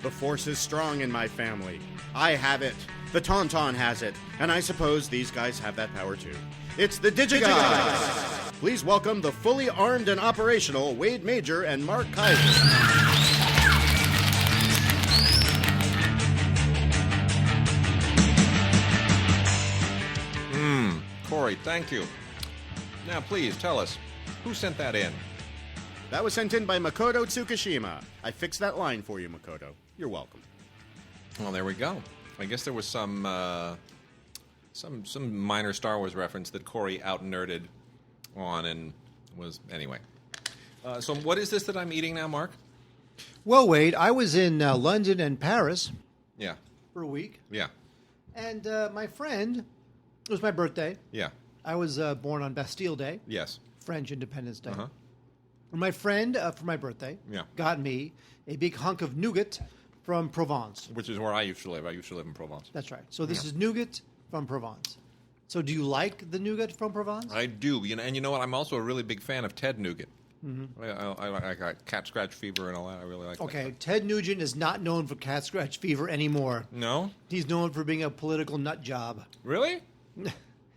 The Force is strong in my family. I have it. The Tauntaun has it. And I suppose these guys have that power too. It's the DigiGods! Please welcome the fully armed and operational Wade Major and Mark Kaiser. Corey, thank you. Now, please, tell us, who sent that in? That was sent in by Makoto Tsukishima. I fixed that line for you, Makoto. You're welcome. Well, there we go. I guess there was some minor Star Wars reference that Corey out-nerded on and was... Anyway. So what is this that I'm eating now, Mark? Well, Wade, I was in London and Paris Yeah. for a week. Yeah. And my friend... It was my birthday. Yeah. I was born on Bastille Day. Yes. French Independence Day. Uh-huh. And my friend, for my birthday, got me a big hunk of nougat from Provence. Which is where I used to live. I used to live in Provence. That's right. So this is nougat from Provence. So do you like the nougat from Provence? I do. And you know what? I'm also a really big fan of Ted Nougat. Mm-hmm. I got cat scratch fever and all that. I really like that. Okay, Ted Nugent is not known for cat scratch fever anymore. No? He's known for being a political nut job. Really?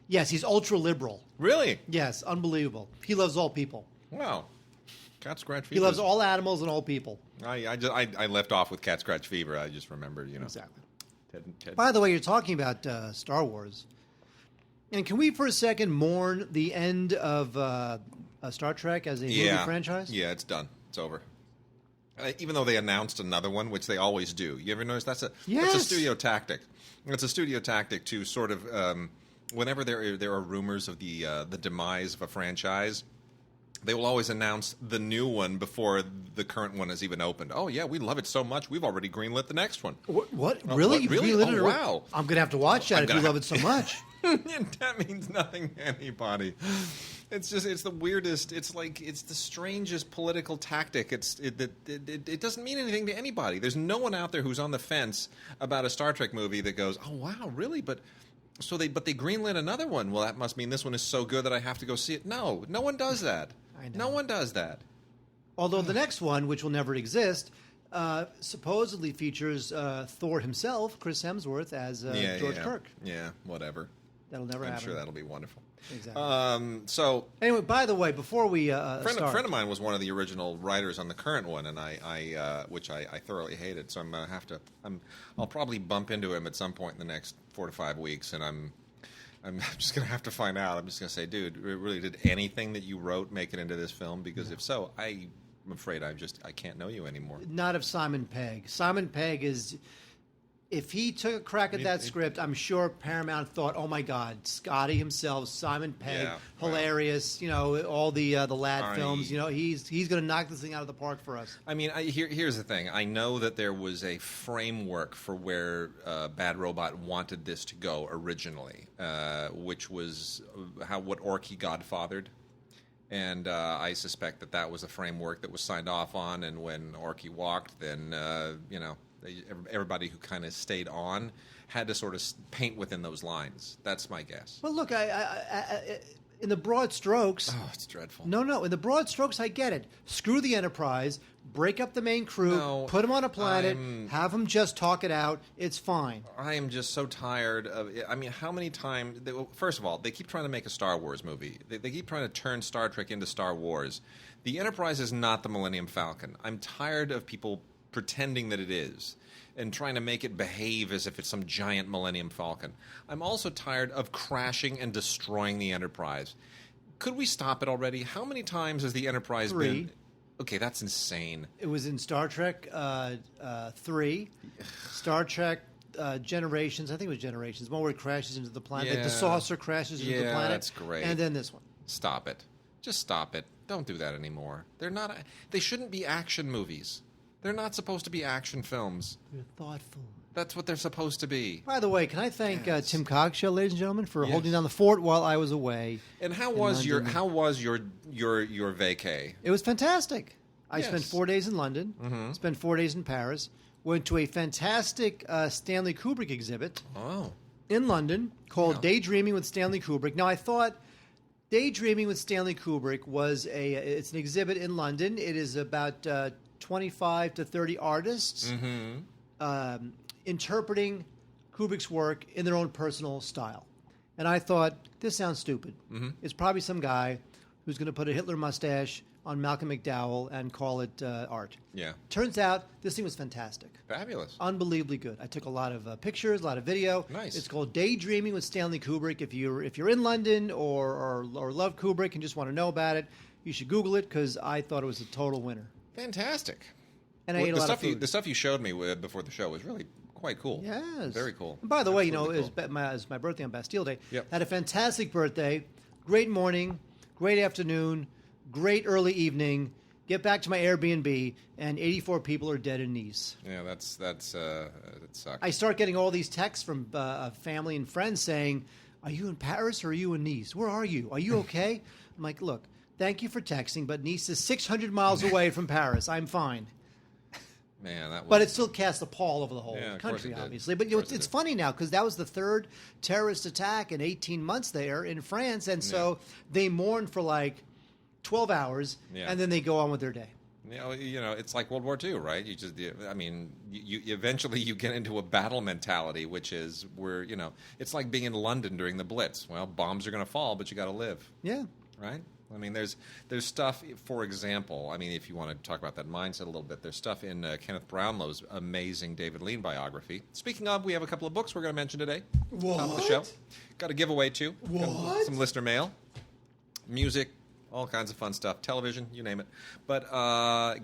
Yes, he's ultra-liberal. Really? Yes, unbelievable. He loves all people. Wow. Cat scratch fever. He loves all animals and all people. I left off with cat scratch fever. I just remembered, Exactly. Ted. By the way, you're talking about Star Wars. And can we for a second mourn the end of Star Trek as a movie franchise? Yeah, it's done. It's over. Even though they announced another one, which they always do. You ever notice that's a studio tactic. It's a studio tactic to sort of whenever there are rumors of the demise of a franchise, they will always announce the new one before the current one has even opened. Oh yeah, we love it so much we've already greenlit the next one. What? Really? Really? Oh, wow! I'm gonna have to watch that if you love it so much. That means nothing to anybody. It's the weirdest. It's the strangest political tactic. It doesn't mean anything to anybody. There's no one out there who's on the fence about a Star Trek movie that goes, "Oh wow, really?" But they greenlit another one. Well, that must mean this one is so good that I have to go see it. No one does that. I know. No one does that. Although the next one, which will never exist, supposedly features Thor himself, Chris Hemsworth, as George Kirk. Yeah, whatever. That'll never happen. I'm sure that'll be wonderful. Exactly. So anyway, by the way, before we a friend of mine was one of the original writers on the current one, and which I thoroughly hated. So I'm gonna have to. I'll probably bump into him at some point in the next 4 to 5 weeks, and I'm just gonna have to find out. I'm just gonna say, dude, really, did anything that you wrote make it into this film? Because if so, I'm afraid I can't know you anymore. Not of Simon Pegg. Simon Pegg is. If he took a crack at that script, I'm sure Paramount thought, "Oh my God, Scotty himself, Simon Pegg, hilarious." All the lad films. He's going to knock this thing out of the park for us. I mean, here's the thing. I know that there was a framework for where Bad Robot wanted this to go originally, which was what Orky godfathered. And I suspect that was a framework that was signed off on. And when Orky walked, then everybody who kind of stayed on had to sort of paint within those lines. That's my guess. Well, look, I in the broad strokes... Oh, it's dreadful. No. In the broad strokes, I get it. Screw the Enterprise, break up the main crew, put them on a planet, have them just talk it out. It's fine. I am just so tired of... I mean, how many times... First of all, they keep trying to make a Star Wars movie. They keep trying to turn Star Trek into Star Wars. The Enterprise is not the Millennium Falcon. I'm tired of people pretending that it is and trying to make it behave as if it's some giant Millennium Falcon. I'm also tired of crashing and destroying the Enterprise. Could we stop it already? How many times has the Enterprise been... Okay, that's insane. It was in Star Trek 3, Star Trek Generations. I think it was Generations. One where it crashes into the planet. Yeah. The saucer crashes into the planet. Yeah, that's great. And then this one. Stop it. Just stop it. Don't do that anymore. They shouldn't be action movies. They're not supposed to be action films. You're thoughtful. That's what they're supposed to be. By the way, can I thank Tim Cogshill, ladies and gentlemen, for holding down the fort while I was away? And how was your vacay? It was fantastic. I spent 4 days in London, spent 4 days in Paris, went to a fantastic Stanley Kubrick exhibit in London called Daydreaming with Stanley Kubrick. Now, I thought Daydreaming with Stanley Kubrick was it's an exhibit in London. It is about 25 to 30 artists interpreting Kubrick's work in their own personal style. And I thought, this sounds stupid. Mm-hmm. It's probably some guy who's going to put a Hitler mustache on Malcolm McDowell and call it art. Yeah. Turns out this thing was fantastic. Fabulous. Unbelievably good. I took a lot of pictures, a lot of video. Nice. It's called Daydreaming with Stanley Kubrick. If you're in London or love Kubrick and just want to know about it, you should Google it because I thought it was a total winner. Fantastic. And I ate a lot of food. The stuff you showed me before the show was really quite cool. Yes. Very cool. And by the way, Absolutely it was my birthday on Bastille Day. Yep. Had a fantastic birthday. Great morning, great afternoon, great early evening. Get back to my Airbnb, and 84 people are dead in Nice. Yeah, that sucks. I start getting all these texts from family and friends saying, "Are you in Paris or are you in Nice? Where are you? Are you okay?" I'm like, "Look, thank you for texting, but Nice is 600 miles away from Paris. I'm fine." Man, that was... But it still casts a pall over the whole Yeah, of course country, it did. obviously. But it's funny now because that was the third terrorist attack in 18 months there in France, and so they mourn for like 12 hours, and then they go on with their day. It's like World War II, right? You eventually you get into a battle mentality, which is where it's like being in London during the Blitz. Well, bombs are going to fall, but you got to live. Yeah. Right. I mean, there's stuff. For example, I mean, if you want to talk about that mindset a little bit, there's stuff in Kenneth Brownlow's amazing David Lean biography. Speaking of, we have a couple of books we're going to mention today. What? Top of the show. Got a giveaway too. What? Some listener mail, music, all kinds of fun stuff, television, you name it. But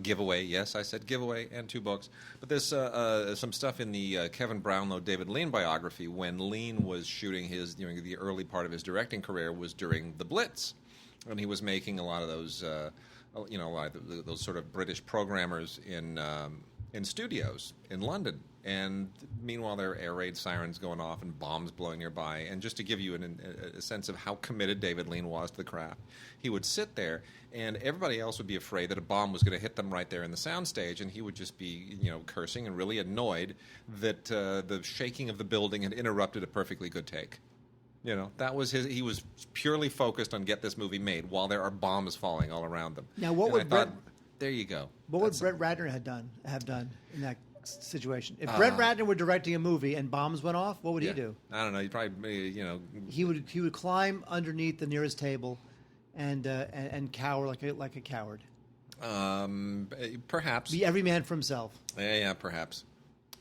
giveaway, yes, I said giveaway, and 2 books. But there's some stuff in the Kevin Brownlow David Lean biography when Lean was shooting his, the early part of his directing career was during the Blitz. And he was making a lot of those, those sort of British programmers in studios in London. And meanwhile, there are air raid sirens going off and bombs blowing nearby. And just to give you a sense of how committed David Lean was to the craft, he would sit there, and everybody else would be afraid that a bomb was going to hit them right there in the soundstage, and he would just be, cursing and really annoyed that the shaking of the building had interrupted a perfectly good take. That was he was purely focused on get this movie made while there are bombs falling all around them. Now, what would Brett... There you go. What would Brett Ratner have done in that situation? If Brett Ratner were directing a movie and bombs went off, what would he do? I don't know. He'd probably, He would climb underneath the nearest table and cower like a coward. Perhaps. Be every man for himself. Yeah, perhaps.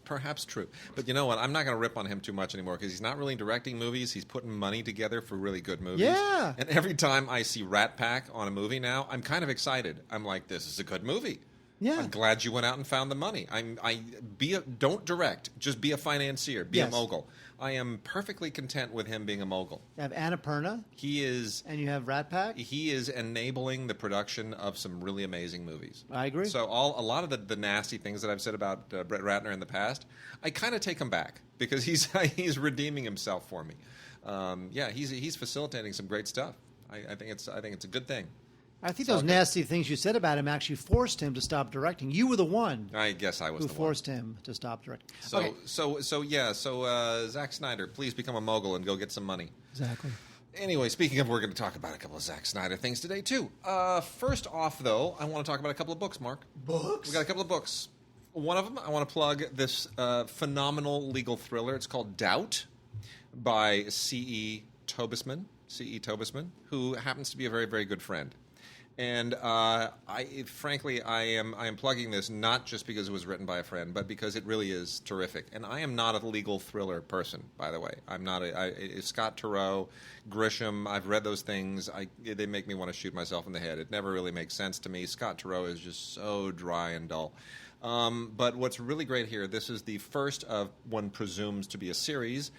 Perhaps true. But you know what? I'm not going to rip on him too much anymore because he's not really directing movies. He's putting money together for really good movies. Yeah. And every time I see Rat Pack on a movie now, I'm kind of excited. I'm like, this is a good movie. Yeah. I'm glad you went out and found the money. Don't direct. Just be a financier. Be a mogul. I am perfectly content with him being a mogul. You have Annapurna. He is. And you have Rat Pack. He is enabling the production of some really amazing movies. I agree. So a lot of the nasty things that I've said about Brett Ratner in the past, I kind of take them back because he's redeeming himself for me. He's facilitating some great stuff. I think it's a good thing. I think those nasty things you said about him actually forced him to stop directing. You were the one. I guess I was who forced him to stop directing. So Zack Snyder, please become a mogul and go get some money. Exactly. Anyway, speaking of, we're going to talk about a couple of Zack Snyder things today too. First off, though, I want to talk about a couple of books. Mark, books. We got a couple of books. One of them, I want to plug this phenomenal legal thriller. It's called Doubt by C.E. Tobisman, who happens to be a very, very good friend. And I am plugging this not just because it was written by a friend, but because it really is terrific. And I am not a legal thriller person, by the way. I'm not Scott Turow, Grisham. I've read those things. They make me want to shoot myself in the head. It never really makes sense to me. Scott Turow is just so dry and dull. But what's really great here, this is the first of one presumes to be a series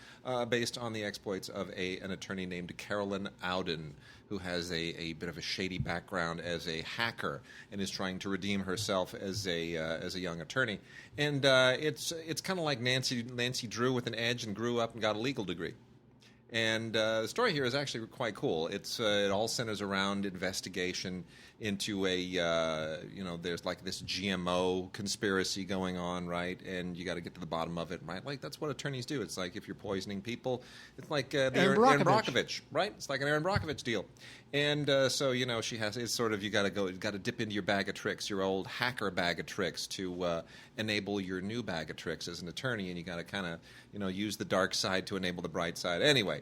based on the exploits of an attorney named Carolyn Auden, who has a bit of a shady background as a hacker and is trying to redeem herself as a young attorney. And it's kind of like Nancy Drew with an edge and grew up and got a legal degree. And the story here is actually quite cool. It all centers around investigation into there's like this GMO conspiracy going on, right? And you got to get to the bottom of it, right? Like that's what attorneys do. It's like if you're poisoning people, it's like the Aaron Brockovich, right? It's like an Aaron Brockovich deal. And so it's sort of you got to dip into your bag of tricks, your old hacker bag of tricks, to enable your new bag of tricks as an attorney, and you got to kind of use the dark side to enable the bright side. Anyway.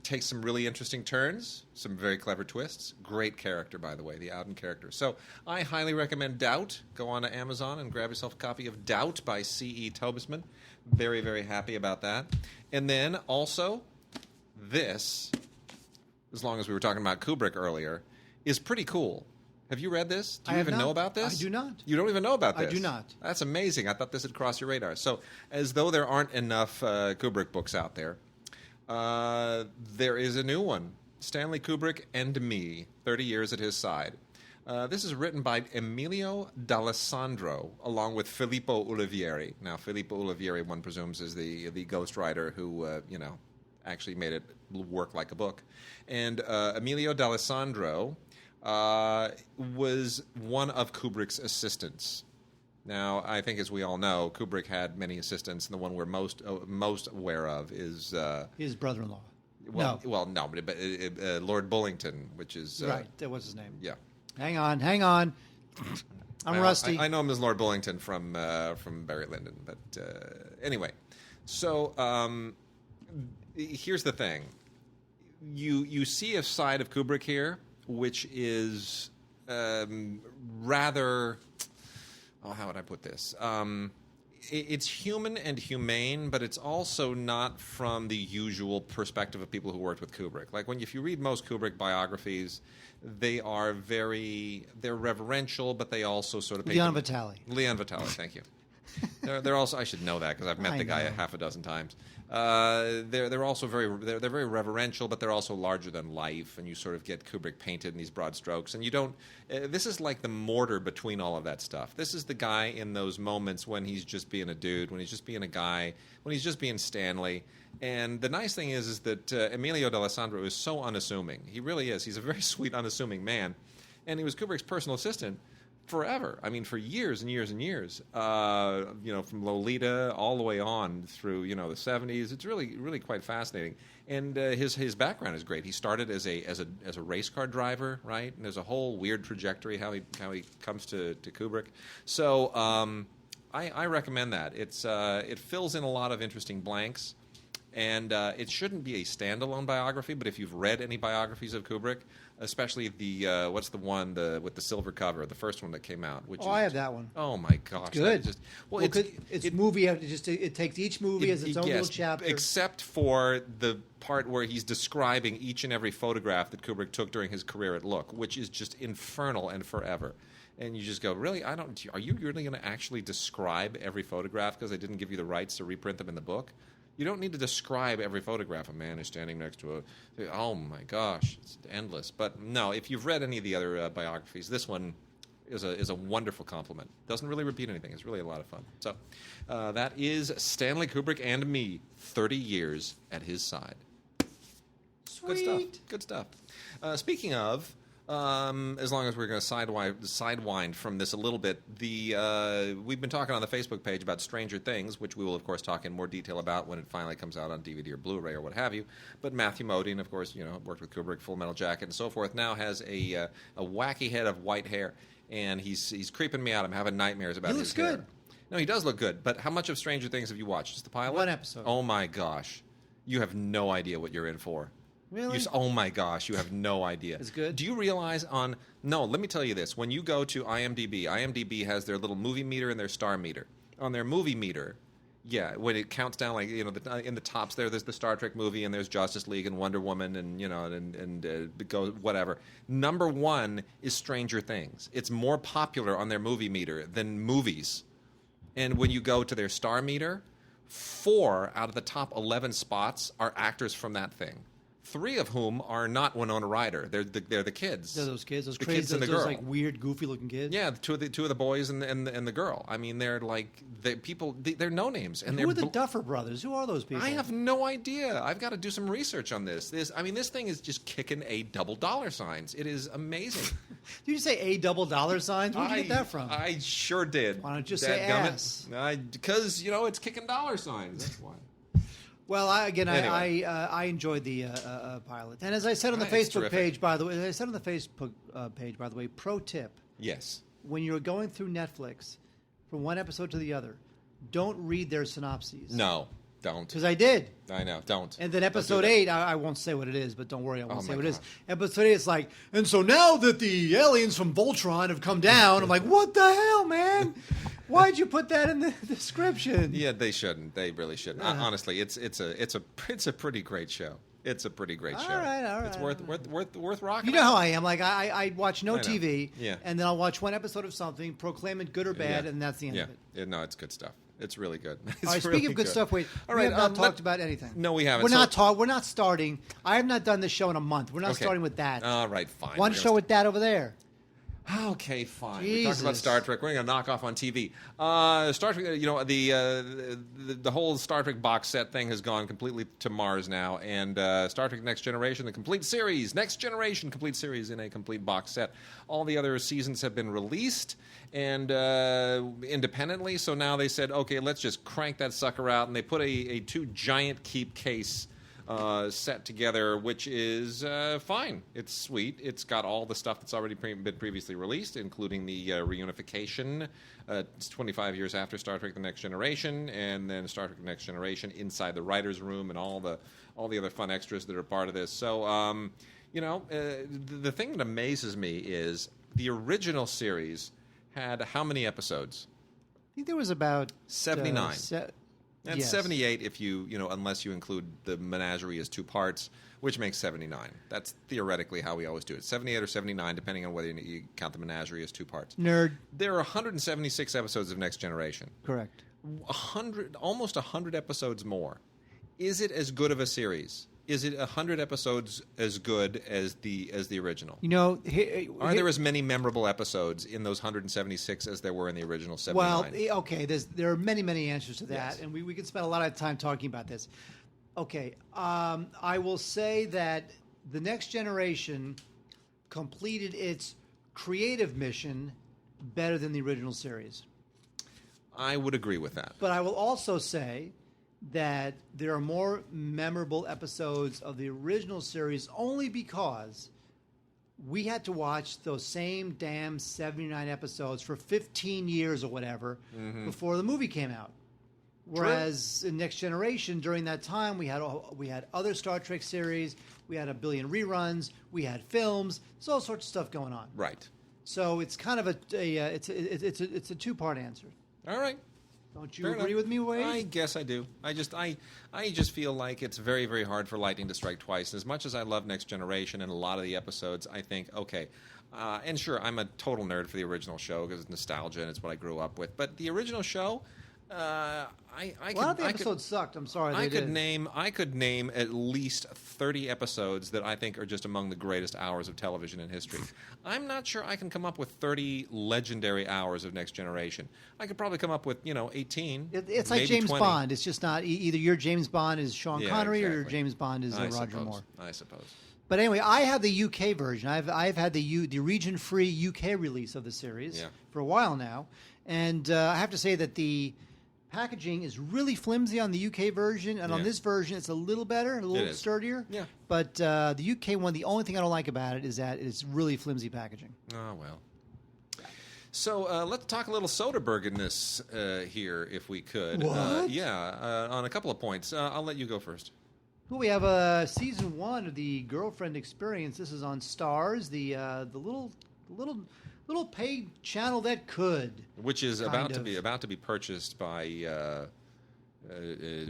Takes some really interesting turns, some very clever twists. Great character, by the way, the Ouden character. So I highly recommend Doubt. Go on to Amazon and grab yourself a copy of Doubt by C.E. Tobisman. Very, very happy about that. And then also, this, as long as we were talking about Kubrick earlier, is pretty cool. Have you read this? Do you even know about this? I do not. You don't even know about this? I do not. That's amazing. I thought this had crossed your radar. So as though there aren't enough Kubrick books out there, there is a new one, Stanley Kubrick and Me, 30 Years at His Side. This is written by Emilio D'Alessandro, along with Filippo Ulivieri. Now, Filippo Ulivieri, one presumes, is the ghostwriter who, actually made it work like a book. And Emilio D'Alessandro was one of Kubrick's assistants. Now, I think, as we all know, Kubrick had many assistants, and the one we're most aware of is his brother-in-law. But Lord Bullington, which is right. That was his name. Yeah. Hang on. I'm rusty. I know him as Lord Bullington from Barry Lyndon, but anyway. So here's the thing: you see a side of Kubrick here, which is rather. Oh, how would I put this? It's human and humane, but it's also not from the usual perspective of people who worked with Kubrick. Like if you read most Kubrick biographies, they're reverential, but they also sort of Leon Vitali, thank you. They're also, I should know that because I've met the guy a half a dozen times. They're also very reverential, but they're also larger than life, and you sort of get Kubrick painted in these broad strokes. And you don't. This is like the mortar between all of that stuff. This is the guy in those moments when he's just being a dude, when he's just being a guy, when he's just being Stanley. And the nice thing is that Emilio D'Alessandro is so unassuming. He really is. He's a very sweet, unassuming man, and he was Kubrick's personal assistant forever. I mean, for years and years and years. From Lolita all the way on through the 70s. It's really, really quite fascinating. And his background is great. He started as a race car driver, right? And there's a whole weird trajectory how he comes to Kubrick. So I recommend that. It fills in a lot of interesting blanks. And it shouldn't be a standalone biography, but if you've read any biographies of Kubrick, especially the what's the one with the silver cover, the first one that came out. I have that one. Oh my gosh, it's good. It's movie. It takes each movie as its own little chapter, except for the part where he's describing each and every photograph that Kubrick took during his career at Look, which is just infernal and forever. And you just go, really? Are you really going to actually describe every photograph because they didn't give you the rights to reprint them in the book? You don't need to describe every photograph. A man is standing next to oh my gosh, it's endless. But no, if you've read any of the other biographies, this one is a wonderful compliment. Doesn't really repeat anything. It's really a lot of fun. So that is Stanley Kubrick and Me, 30 Years at His Side. Sweet. Good stuff. Speaking of, as long as we're going to sidewind from this a little bit, we've been talking on the Facebook page about Stranger Things, which we will, of course, talk in more detail about when it finally comes out on DVD or Blu-ray or what have you. But Matthew Modine, of course, worked with Kubrick, Full Metal Jacket, and so forth, now has a wacky head of white hair, and he's creeping me out. I'm having nightmares about his hair. He looks good. No, he does look good. But how much of Stranger Things have you watched? Just the pilot? One episode. Oh my gosh, you have no idea what you're in for. Really? Oh my gosh, you have no idea. It's good? Do you realize no, let me tell you this. When you go to IMDb has their little movie meter and their star meter. On their movie meter, yeah, when it counts down, like, in the tops there's the Star Trek movie and there's Justice League and Wonder Woman and, it goes whatever. Number 1 is Stranger Things. It's more popular on their movie meter than movies. And when you go to their star meter, 4 out of the top 11 spots are actors from that thing. 3 of whom are not Winona Ryder. They're the kids. They're those kids, those the crazy, kids and the those girl. like weird, goofy-looking kids. Yeah, two of the boys and the girl. I mean, they're like they're no names. And who are the Duffer Brothers? Who are those people? I have no idea. I've got to do some research on this. This thing is just kicking a double dollar signs. It is amazing. Did you say a double dollar signs? Where'd you get that from? I sure did. Why don't you just say ass? Because it's kicking dollar signs. That's why. Well, Anyway. I enjoyed the pilot, and as I said on the It's Facebook terrific. page, by the way, pro tip: Yes. when you're going through Netflix from one episode to the other, don't read their synopses. No, don't. Because I did. I know, don't. And then Don't do episode that. 8, I won't say what it is, but don't worry, I won't Oh, say my what it is. gosh. Episode 8, it's like, and so now that the aliens from Voltron have come down, I'm like, what the hell, man? Why'd you put that in the description? Yeah, they shouldn't. They really shouldn't. Honestly, it's a pretty great show. It's a pretty great show. All right. It's worth rocking. You know how I am. Like, I watch no I know. TV, Yeah. and then I'll watch one episode of something, proclaim it good or bad, and that's the end of it. No, it's good stuff. It's really good. It's All right, speaking really of good stuff, wait, All we right, have not talked about anything. No, we haven't. We're not starting. I have not done this show in a month. We're not Okay. starting with that. All right, fine. One We're show gonna with that over there. Okay, fine. We talked about Jesus. Star Trek. We're going to knock off on TV. Star Trek, the whole Star Trek box set thing has gone completely to Mars now, and Star Trek Next Generation, the complete series, Next Generation complete series in a complete box set. All the other seasons have been released and independently, so now they said, okay, let's just crank that sucker out, and they put a 2 giant keep case set together, which is fine. It's sweet. It's got all the stuff that's already been previously released, including the reunification. It's 25 years after Star Trek: The Next Generation, and then Star Trek: The Next Generation inside the writers' room, and all the other fun extras that are part of this. So, the thing that amazes me is the original series had how many episodes? I think there was about 79. And yes. 78 if unless you include the menagerie as 2 parts, which makes 79. That's theoretically how we always do it. 78 or 79, depending on whether you count the menagerie as 2 parts. Nerd. There are 176 episodes of Next Generation. Correct. Almost 100 episodes more. Is it as good of a series? Is it 100 episodes as good as the original? Are there as many memorable episodes in those 176 as there were in the original 79? Well, okay, there are many, many answers to that, Yes. and we could spend a lot of time talking about this. Okay, I will say that The Next Generation completed its creative mission better than the original series. I would agree with that. But I will also say that there are more memorable episodes of the original series only because we had to watch those same damn 79 episodes for 15 years or whatever before the movie came out. Whereas in Next Generation, during that time, we had other Star Trek series, we had a billion reruns, we had films, there's all sorts of stuff going on. Right. So it's kind of it's a 2-part answer. All right. Don't you Fair agree enough. with me, Wade? I guess I do. I just feel like it's very, very hard for lightning to strike twice. As much as I love Next Generation and a lot of the episodes, I think, okay, and sure, I'm a total nerd for the original show because it's nostalgia and it's what I grew up with. But the original show, A lot of the episodes sucked. I'm sorry. I could name at least 30 episodes that I think are just among the greatest hours of television in history. I'm not sure I can come up with 30 legendary hours of Next Generation. I could probably come up with 18. It's like maybe James 20. Bond. It's just not either your James Bond is Sean Yeah, Connery or your exactly. James Bond is I Roger suppose. Moore. I suppose. But anyway, I have the UK version. I've had the region-free UK release of the series for a while now, and I have to say that the packaging is really flimsy on the UK version, and on this version it's a little better, a little sturdier. Yeah. But the UK one, the only thing I don't like about it is that it's really flimsy packaging. Oh, well. So let's talk a little Soderbergh-ness here, if we could. What? On a couple of points. I'll let you go first. Well, we have season 1 of the Girlfriend Experience. This is on Stars, the little paid channel that could. Which is Kind about of. to be purchased by Not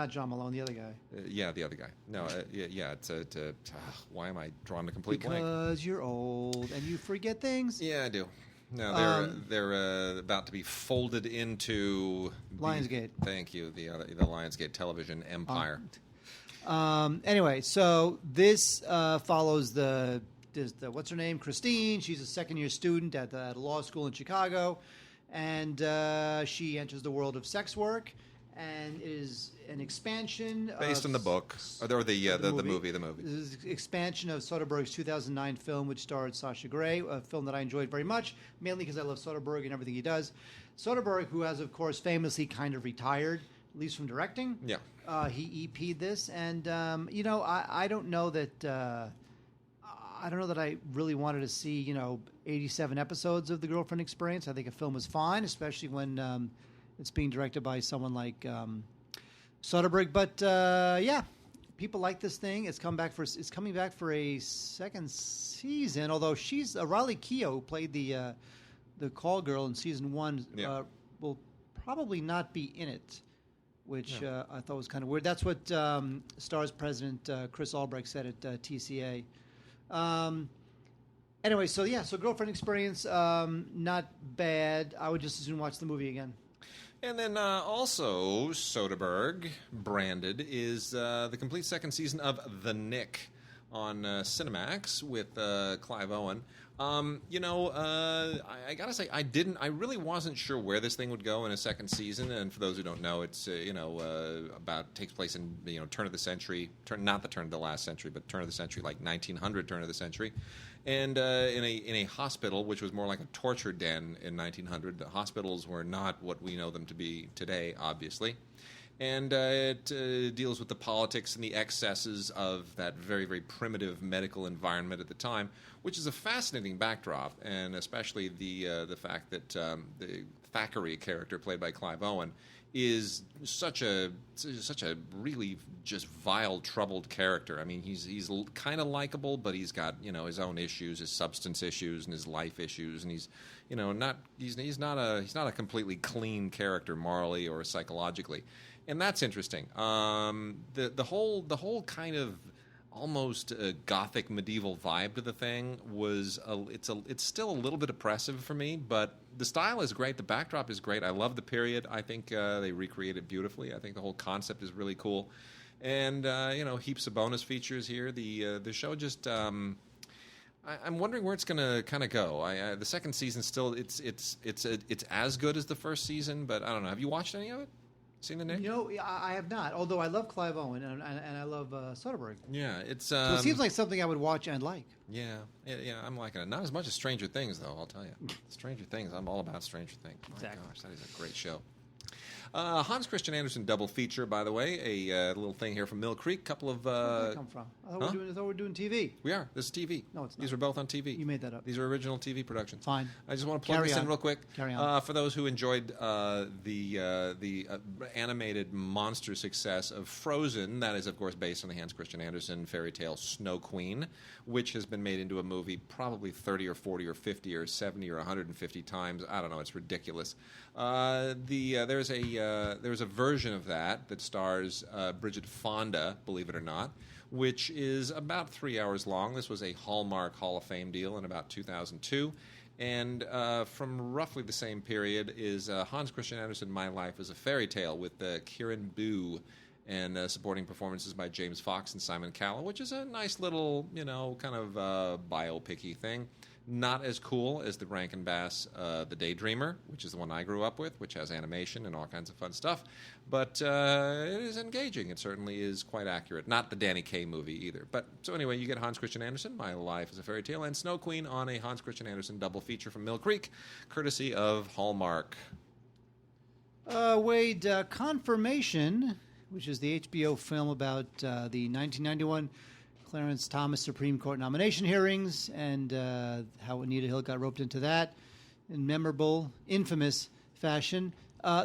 John Malone, the other guy. the other guy. No, it's why am I drawing a complete blank? Because you're old and you forget things. Yeah, I do. No, they're about to be folded into Lionsgate. Thank you, the Lionsgate television empire. Anyway, so this follows the what's her name? Christine. She's a second-year student at a law school in Chicago, and she enters the world of sex work, and is an expansion based on the book or the movie. The movie. This is an expansion of Soderbergh's 2009 film, which starred Sasha Grey, a film that I enjoyed very much, mainly because I love Soderbergh and everything he does. Soderbergh, who has, of course, famously kind of retired, at least from directing. Yeah. He EP'd this, and I don't know that I really wanted to see 87 episodes of The Girlfriend Experience. I think a film is fine, especially when it's being directed by someone like Soderbergh. But people like this thing. It's coming back for a second season. Although she's Riley Keough, who played the call girl in season 1, will probably not be in it, which I thought was kind of weird. That's what Starz president Chris Albrecht said at TCA. Anyway, so Girlfriend Experience, not bad. I would just as soon watch the movie again. And then also Soderbergh branded is the complete second season of The Nick on Cinemax with Clive Owen. I gotta say, I really wasn't sure where this thing would go in a second season. And for those who don't know, it's takes place in turn of the century, not the turn of the last century, but turn of the century, like 1900 turn of the century, and in a hospital which was more like a torture den in 1900. The hospitals were not what we know them to be today, obviously. And it deals with the politics and the excesses of that very, very primitive medical environment at the time, which is a fascinating backdrop, and especially the fact that the Thackeray character played by Clive Owen is such a really just vile, troubled character. I mean, he's kind of likable, but he's got his own issues, his substance issues, and his life issues, and he's not a completely clean character morally or psychologically. And that's interesting. The whole kind of almost gothic medieval vibe to the thing was it's still a little bit oppressive for me, but the style is great. The backdrop is great. I love the period. I think they recreate it beautifully. I think the whole concept is really cool, and heaps of bonus features here. The show just. I'm wondering where it's going to kind of go. The second season still it's as good as the first season, but I don't know. Have you watched any of it? Seen The Nick? I have not. Although I love Clive Owen and I love Soderbergh. Yeah, it's. So it seems like something I would watch and like. Yeah, I'm liking it. Not as much as Stranger Things, though. I'll tell you, Stranger Things. I'm all about Stranger Things. Exactly. My gosh, that is a great show. Hans Christian Andersen double feature, by the way. A little thing here from Mill Creek. Couple of. Where did that come from? I thought we were doing TV. We are. This is TV. No, it's not. These are both on TV. You made that up. These are original TV productions. Fine. I just want to plug this in real quick. Carry on. For those who enjoyed the animated monster success of Frozen, that is, of course, based on the Hans Christian Andersen fairy tale Snow Queen, which has been made into a movie probably 30 or 40 or 50 or 70 or 150 times. I don't know. It's ridiculous. There's a version of that stars Bridget Fonda, believe it or not, which is about 3 hours long. This was a Hallmark Hall of Fame deal in about 2002. And from roughly the same period is Hans Christian Andersen, My Life as a Fairy Tale, with Kieran Boo and supporting performances by James Fox and Simon Cowell, which is a nice little, kind of biopic-y thing. Not as cool as the Rankin Bass The Daydreamer, which is the one I grew up with, which has animation and all kinds of fun stuff. But it is engaging. It certainly is quite accurate. Not the Danny Kaye movie either. But so anyway, you get Hans Christian Andersen, My Life as a Fairy Tale, and Snow Queen on a Hans Christian Andersen double feature from Mill Creek, courtesy of Hallmark. Wade, Confirmation, which is the HBO film about the 1991 Clarence Thomas Supreme Court nomination hearings and how Anita Hill got roped into that in memorable, infamous fashion.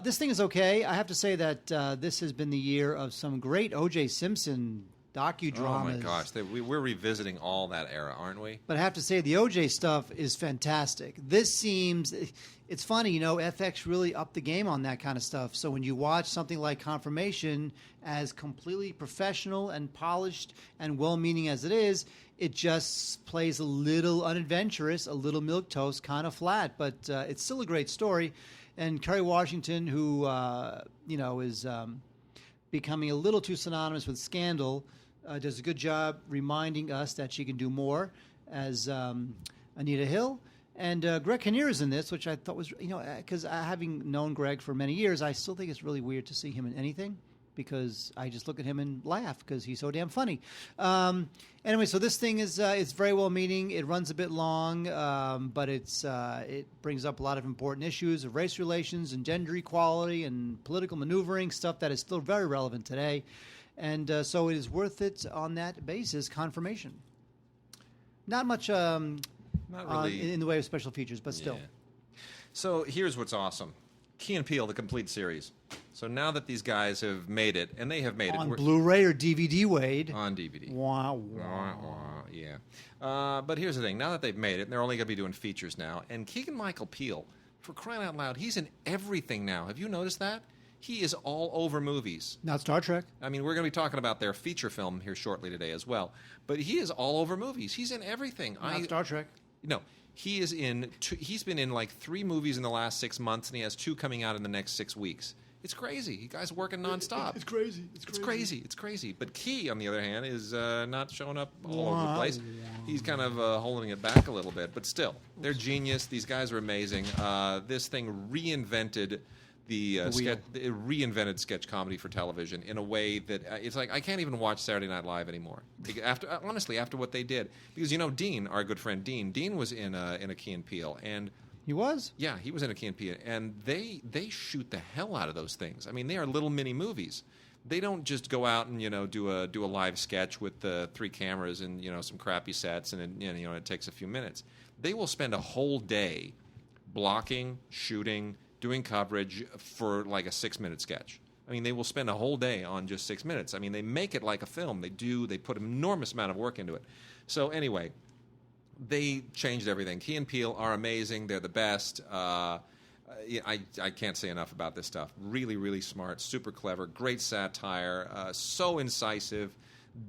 This thing is okay. I have to say that this has been the year of some great O.J. Simpson docudramas. Oh my gosh, we're revisiting all that era, aren't we? But I have to say the O.J. stuff is fantastic. This seems, it's funny, FX really upped the game on that kind of stuff. So when you watch something like Confirmation, as completely professional and polished and well-meaning as it is, it just plays a little unadventurous, a little milquetoast, kind of flat. But it's still a great story. And Kerry Washington, who is becoming a little too synonymous with Scandal, does a good job reminding us that she can do more as Anita Hill. And Greg Kinnear is in this, which I thought was, because having known Greg for many years, I still think it's really weird to see him in anything, because I just look at him and laugh because he's so damn funny. Anyway, so this thing is it's very well meaning. It runs a bit long, but it brings up a lot of important issues of race relations and gender equality and political maneuvering, stuff that is still very relevant today. And so it is worth it on that basis. Confirmation. Not much Not really. in the way of special features, but still. Yeah. So here's what's awesome. Key and Peele, the complete series. So now that these guys have made it, and they have made On it. Blu-ray or DVD, Wade? On DVD. Wow. Yeah. But here's the thing. Now that they've made it, and they're only going to be doing features now, and Keegan-Michael Peele, for crying out loud, he's in everything now. Have you noticed that? He is all over movies. Not Star Trek. I mean, we're going to be talking about their feature film here shortly today as well. But he is all over movies. He's in everything. Not Star Trek. No. He is in. He's been in like 3 movies in the last 6 months, and he has 2 coming out in the next 6 weeks. It's crazy. The guy's working nonstop. It's crazy. It's crazy. But Key, on the other hand, is not showing up all over the place. He's kind of holding it back a little bit. But still, they're genius. These guys are amazing. This thing reinvented reinvented sketch comedy for television in a way that it's like I can't even watch Saturday Night Live anymore. After what they did, because Dean, our good friend Dean was in a Key and Peele, and he was. Yeah, he was in a Key and Peele, and they shoot the hell out of those things. I mean, they are little mini movies. They don't just go out and do a live sketch with 3 cameras and some crappy sets, and it takes a few minutes. They will spend a whole day blocking, shooting, doing coverage for like a 6-minute sketch. I mean, they will spend a whole day on just 6 minutes. I mean, they make it like a film. They put an enormous amount of work into it. So anyway, they changed everything. Key and Peele are amazing. They're the best. I can't say enough about this stuff. Really, really smart, super clever, great satire, so incisive.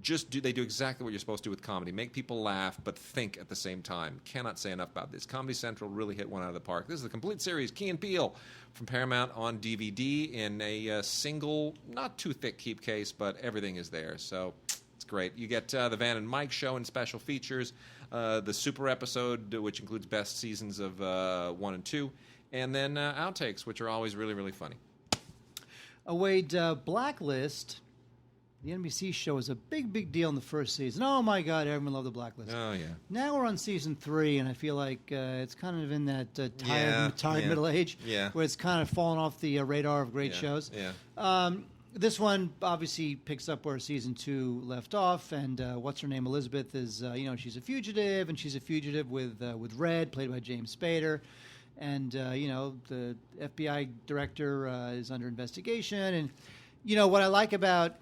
They do exactly what you're supposed to do with comedy. Make people laugh, but think at the same time. Cannot say enough about this. Comedy Central really hit one out of the park. This is the complete series, Key and Peele, from Paramount on DVD in a single, not too thick keep case, but everything is there. So it's great. You get the Van and Mike show and special features, the super episode, which includes best seasons of 1 and 2, and then outtakes, which are always really, really funny. Wade, Blacklist, the NBC show, was a big deal in the first season. Oh, my God, everyone loved the Blacklist. Oh, yeah. Now we're on season 3, and I feel like it's kind of in that tired middle age where it's kind of fallen off the radar of great shows. Yeah. This one obviously picks up where season 2 left off, and what's her name? Elizabeth is, she's a fugitive, and she's a fugitive with Red, played by James Spader. And, the FBI director is under investigation. And, what I like about,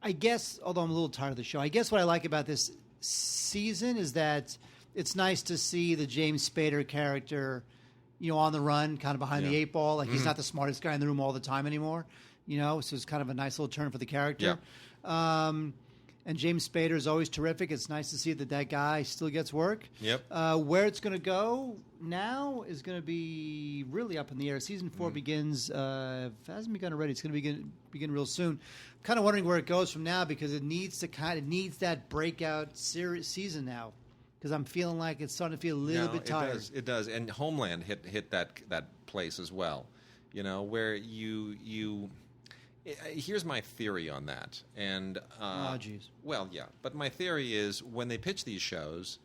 I guess, although I'm a little tired of the show, I guess what I like about this season is that it's nice to see the James Spader character, on the run, kind of behind the 8 ball. Like, he's not the smartest guy in the room all the time anymore, so it's kind of a nice little turn for the character. Yeah. And James Spader is always terrific. It's nice to see that guy still gets work. Yep. Where it's going to go now is going to be really up in the air. Season 4 begins. Hasn't begun already. It's going to begin real soon. I'm kind of wondering where it goes from now, because it needs that breakout season now. Because I'm feeling like it's starting to feel a little bit tired. It does. And Homeland hit that place as well. Where you. Here's my theory on that, and well, yeah. But my theory is when they pitch these shows,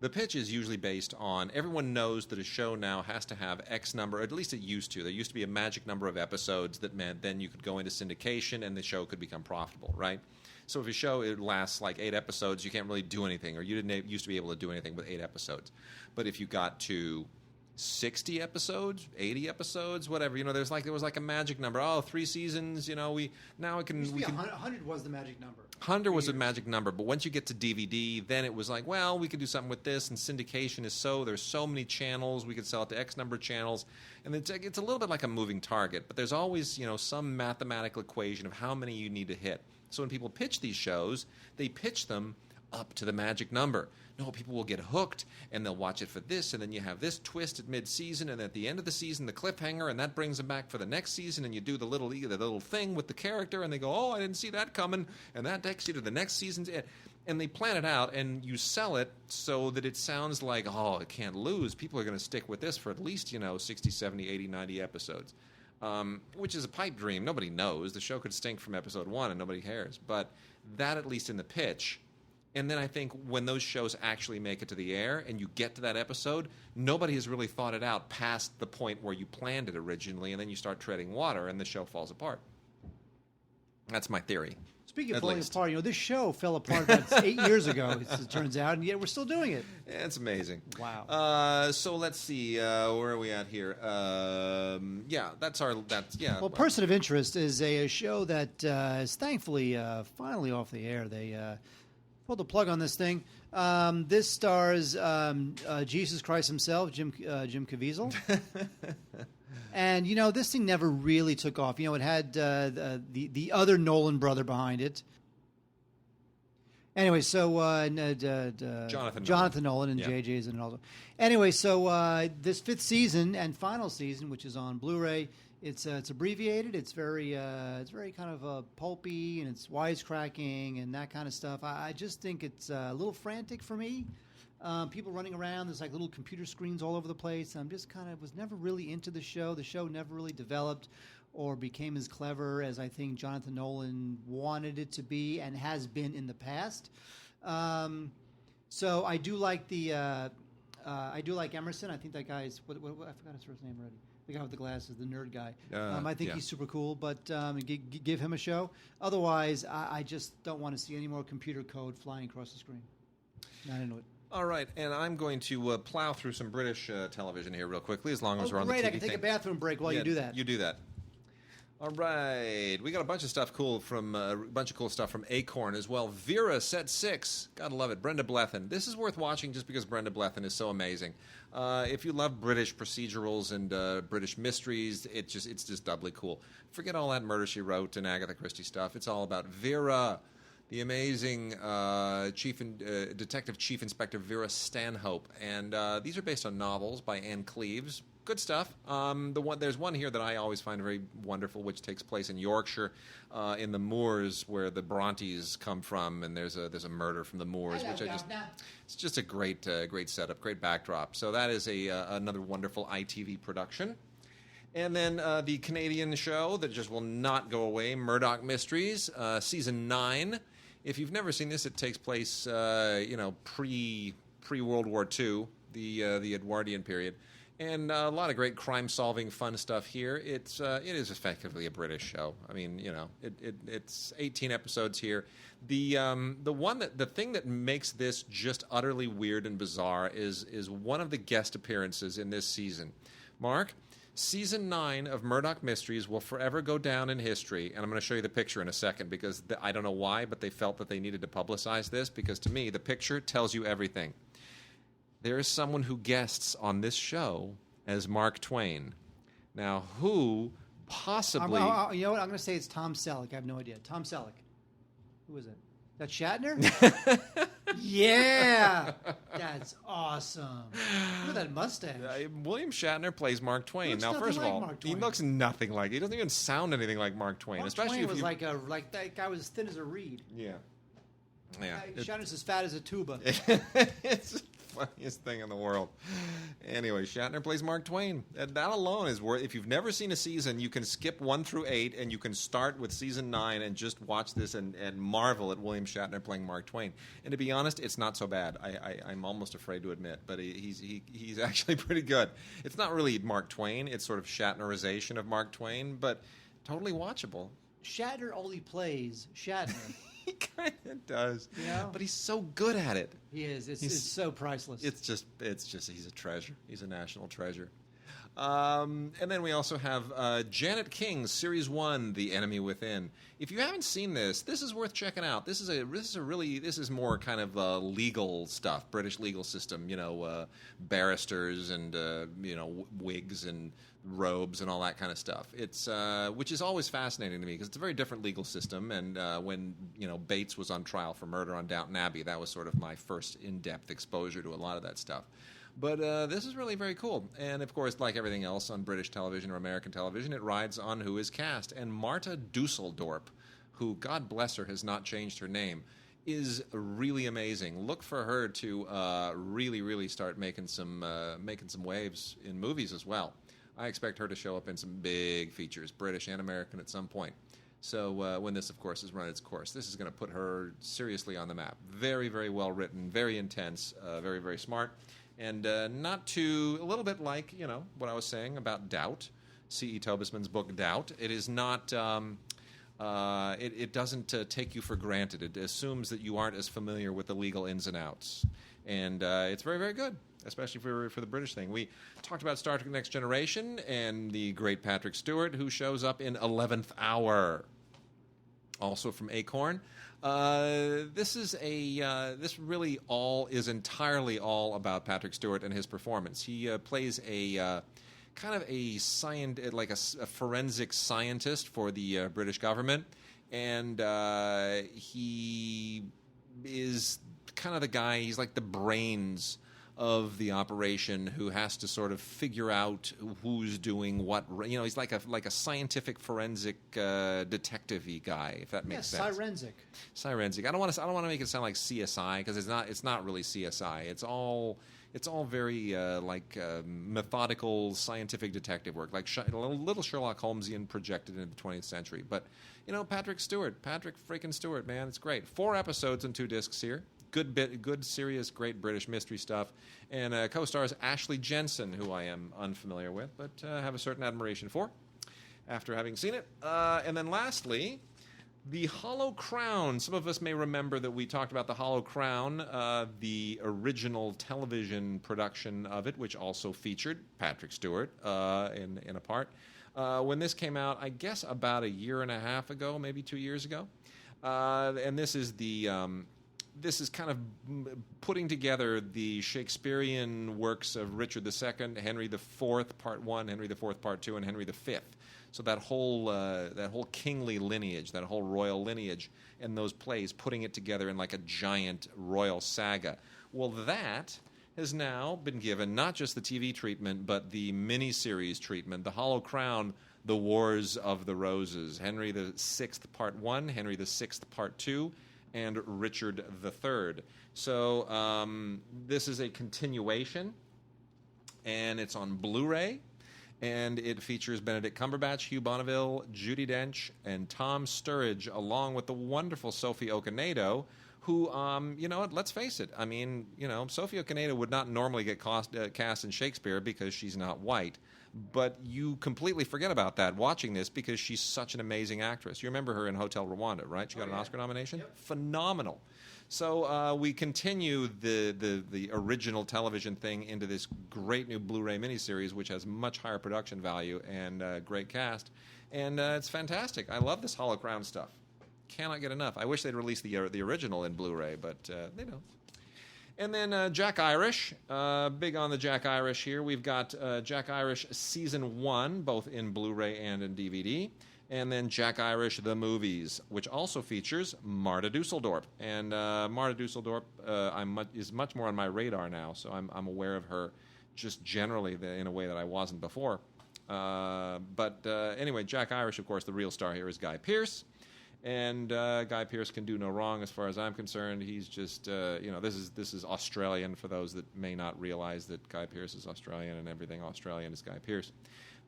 the pitch is usually based on everyone knows that a show now has to have X number. At least it used to. There used to be a magic number of episodes that meant then you could go into syndication and the show could become profitable, right? So if a show it lasts like 8 episodes, you can't really do anything, or you didn't used to be able to do anything with 8 episodes. But if you got to 60 episodes, 80 episodes, whatever. There was like a magic number. Oh, 3 seasons. We can. 100 was the magic number. 100 was the magic number, but once you get to DVD, then it was like, well, we could do something with this. And syndication is there's so many channels. We could sell it to X number of channels, and it's a little bit like a moving target. But there's always some mathematical equation of how many you need to hit. So when people pitch these shows, they pitch them up to the magic number. No, people will get hooked, and they'll watch it for this, and then you have this twist at mid-season, and at the end of the season, the cliffhanger, and that brings them back for the next season, and you do the little thing with the character, and they go, oh, I didn't see that coming, and that takes you to the next season's end. And they plan it out, and you sell it so that it sounds like, oh, it can't lose. People are going to stick with this for at least, 60, 70, 80, 90 episodes, which is a pipe dream. Nobody knows. The show could stink from episode 1, and nobody cares. But that, at least in the pitch. And then I think when those shows actually make it to the air and you get to that episode, nobody has really thought it out past the point where you planned it originally, and then you start treading water and the show falls apart. That's my theory. Speaking of falling apart, this show fell apart about 8 years ago, it turns out, and yet we're still doing it. Yeah, it's amazing. Wow. So let's see, where are we at here? Well, Person of Interest is a show that is thankfully finally off the air. They pulled the plug on this thing. This stars Jesus Christ himself, Jim Caviezel. And, this thing never really took off. It had the other Nolan brother behind it. Anyway, so Jonathan Nolan and JJ's in it also. Anyway, so this 5th season and final season, which is on Blu-ray, it's abbreviated. It's very kind of pulpy, and it's wisecracking and that kind of stuff. I just think it's a little frantic for me. People running around. There's like little computer screens all over the place. I'm just was never really into the show. The show never really developed or became as clever as I think Jonathan Nolan wanted it to be and has been in the past. So I do like Emerson. I think that guy's I forgot his first name already. The guy with the glasses, the nerd guy. I think he's super cool, but give him a show. Otherwise, I just don't want to see any more computer code flying across the screen. Not into it. All right, and I'm going to plow through some British television here real quickly, as long as we're on the TV I can take a bathroom break while you do that. You do that. All right, we got a bunch of stuff cool from Acorn as well. Vera, Set 6, gotta love it. Brenda Blethyn. This is worth watching just because Brenda Blethyn is so amazing. If you love British procedurals and British mysteries, it's just doubly cool. Forget all that Murder, She Wrote and Agatha Christie stuff. It's all about Vera, the amazing Detective Chief Inspector Vera Stanhope. And these are based on novels by Anne Cleeves. Good stuff. There's one here that I always find very wonderful, which takes place in Yorkshire, in the moors where the Brontes come from, and there's a murder from the moors, it's just a great setup, great backdrop. So that is another wonderful ITV production. And then the Canadian show that just will not go away, Murdoch Mysteries, season 9. If you've never seen this, it takes place pre World War II, the Edwardian period. And a lot of great crime-solving, fun stuff here. It is effectively a British show. I mean, it's 18 episodes here. The thing that makes this just utterly weird and bizarre is one of the guest appearances in this season. Mark, season 9 of Murdoch Mysteries will forever go down in history, and I'm going to show you the picture in a second because I don't know why, but they felt that they needed to publicize this because to me the picture tells you everything. There is someone who guests on this show as Mark Twain. Now, who possibly... you know what? I'm going to say it's Tom Selleck. I have no idea. Tom Selleck. Who is it? That Shatner? Yeah! That's awesome. Look at that mustache. William Shatner plays Mark Twain. Now, first of all, he looks nothing like... He doesn't even sound anything like Mark Twain. Mark especially Twain if was you... like that guy was as thin as a reed. Yeah. Shatner's as fat as a tuba. It's the funniest thing in the world. Anyway, Shatner plays Mark Twain. That alone is worth... If you've never seen a season, you can skip 1 through 8, and you can start with season 9 and just watch this and marvel at William Shatner playing Mark Twain. And to be honest, it's not so bad. I'm almost afraid to admit, but he's actually pretty good. It's not really Mark Twain. It's sort of Shatnerization of Mark Twain, but totally watchable. Shatner only plays Shatner. He kind of does, yeah. But he's so good at it. He is. It's so priceless. It's just he's a treasure. He's a national treasure. And then we also have Janet King's Series 1, The Enemy Within. If you haven't seen this, this is worth checking out. This is more kind of legal stuff, British legal system, barristers and, wigs and robes and all that kind of stuff. It's which is always fascinating to me because it's a very different legal system. And when, Bates was on trial for murder on Downton Abbey, that was sort of my first in-depth exposure to a lot of that stuff. But this is really very cool. And, of course, like everything else on British television or American television, it rides on who is cast. And Marta Dusseldorp, who, God bless her, has not changed her name, is really amazing. Look for her to really, really start making some waves in movies as well. I expect her to show up in some big features, British and American, at some point. So when this, of course, has run its course, this is going to put her seriously on the map. Very, very well written, very intense, very, very smart. And a little bit like, what I was saying about Doubt, C.E. Tobisman's book Doubt. It is not, it doesn't take you for granted. It assumes that you aren't as familiar with the legal ins and outs. And it's very, very good, especially for the British thing. We talked about Star Trek Next Generation and the great Patrick Stewart, who shows up in 11th Hour, also from Acorn. This really entirely all about Patrick Stewart and his performance. He plays a kind of a forensic scientist for the British government, and he is kind of the guy. He's like the brains of the operation, who has to sort of figure out who's doing what. He's like a scientific forensic detective-y guy, if that makes sense. Sirensic. I don't want to make it sound like CSI, because it's not really CSI. It's all very methodical scientific detective work, like a little Sherlock Holmesian projected into the 20th century. But Patrick freaking Stewart, man, it's great. 4 episodes and 2 discs here. Good, serious, great British mystery stuff. And co-stars Ashley Jensen, who I am unfamiliar with, but have a certain admiration for after having seen it. And then lastly, The Hollow Crown. Some of us may remember that we talked about The Hollow Crown, the original television production of it, which also featured Patrick Stewart in a part. When this came out, I guess about a year and a half ago, maybe 2 years ago. And this is this is kind of putting together the Shakespearean works of Richard II, Henry IV, Part 1, Henry IV, Part 2, and Henry V. So that whole kingly lineage, that whole royal lineage, and those plays, putting it together in like a giant royal saga. Well, that has now been given not just the TV treatment, but the miniseries treatment, The Hollow Crown, The Wars of the Roses, Henry VI, Part 1, Henry VI, Part 2, and Richard III. So this is a continuation, and it's on Blu-ray, and it features Benedict Cumberbatch, Hugh Bonneville, Judi Dench, and Tom Sturridge, along with the wonderful Sophie Okonedo, who, let's face it, Sophie Okonedo would not normally get cast in Shakespeare because she's not white. But you completely forget about that watching this because she's such an amazing actress. You remember her in Hotel Rwanda, right? She got an Oscar nomination? Yep. Phenomenal. So we continue the original television thing into this great new Blu-ray miniseries, which has much higher production value and great cast. And it's fantastic. I love this Hollow Crown stuff. Cannot get enough. I wish they'd release the original in Blu-ray, but they don't. And then Jack Irish, big on the Jack Irish here. We've got Jack Irish Season 1, both in Blu-ray and in DVD. And then Jack Irish The Movies, which also features Marta Dusseldorp. And Marta Dusseldorp is much more on my radar now, so I'm aware of her just generally in a way that I wasn't before. But anyway, Jack Irish, of course, the real star here is Guy Pearce. And Guy Pearce can do no wrong as far as I'm concerned. He's just, this is Australian for those that may not realize that Guy Pearce is Australian and everything Australian is Guy Pearce.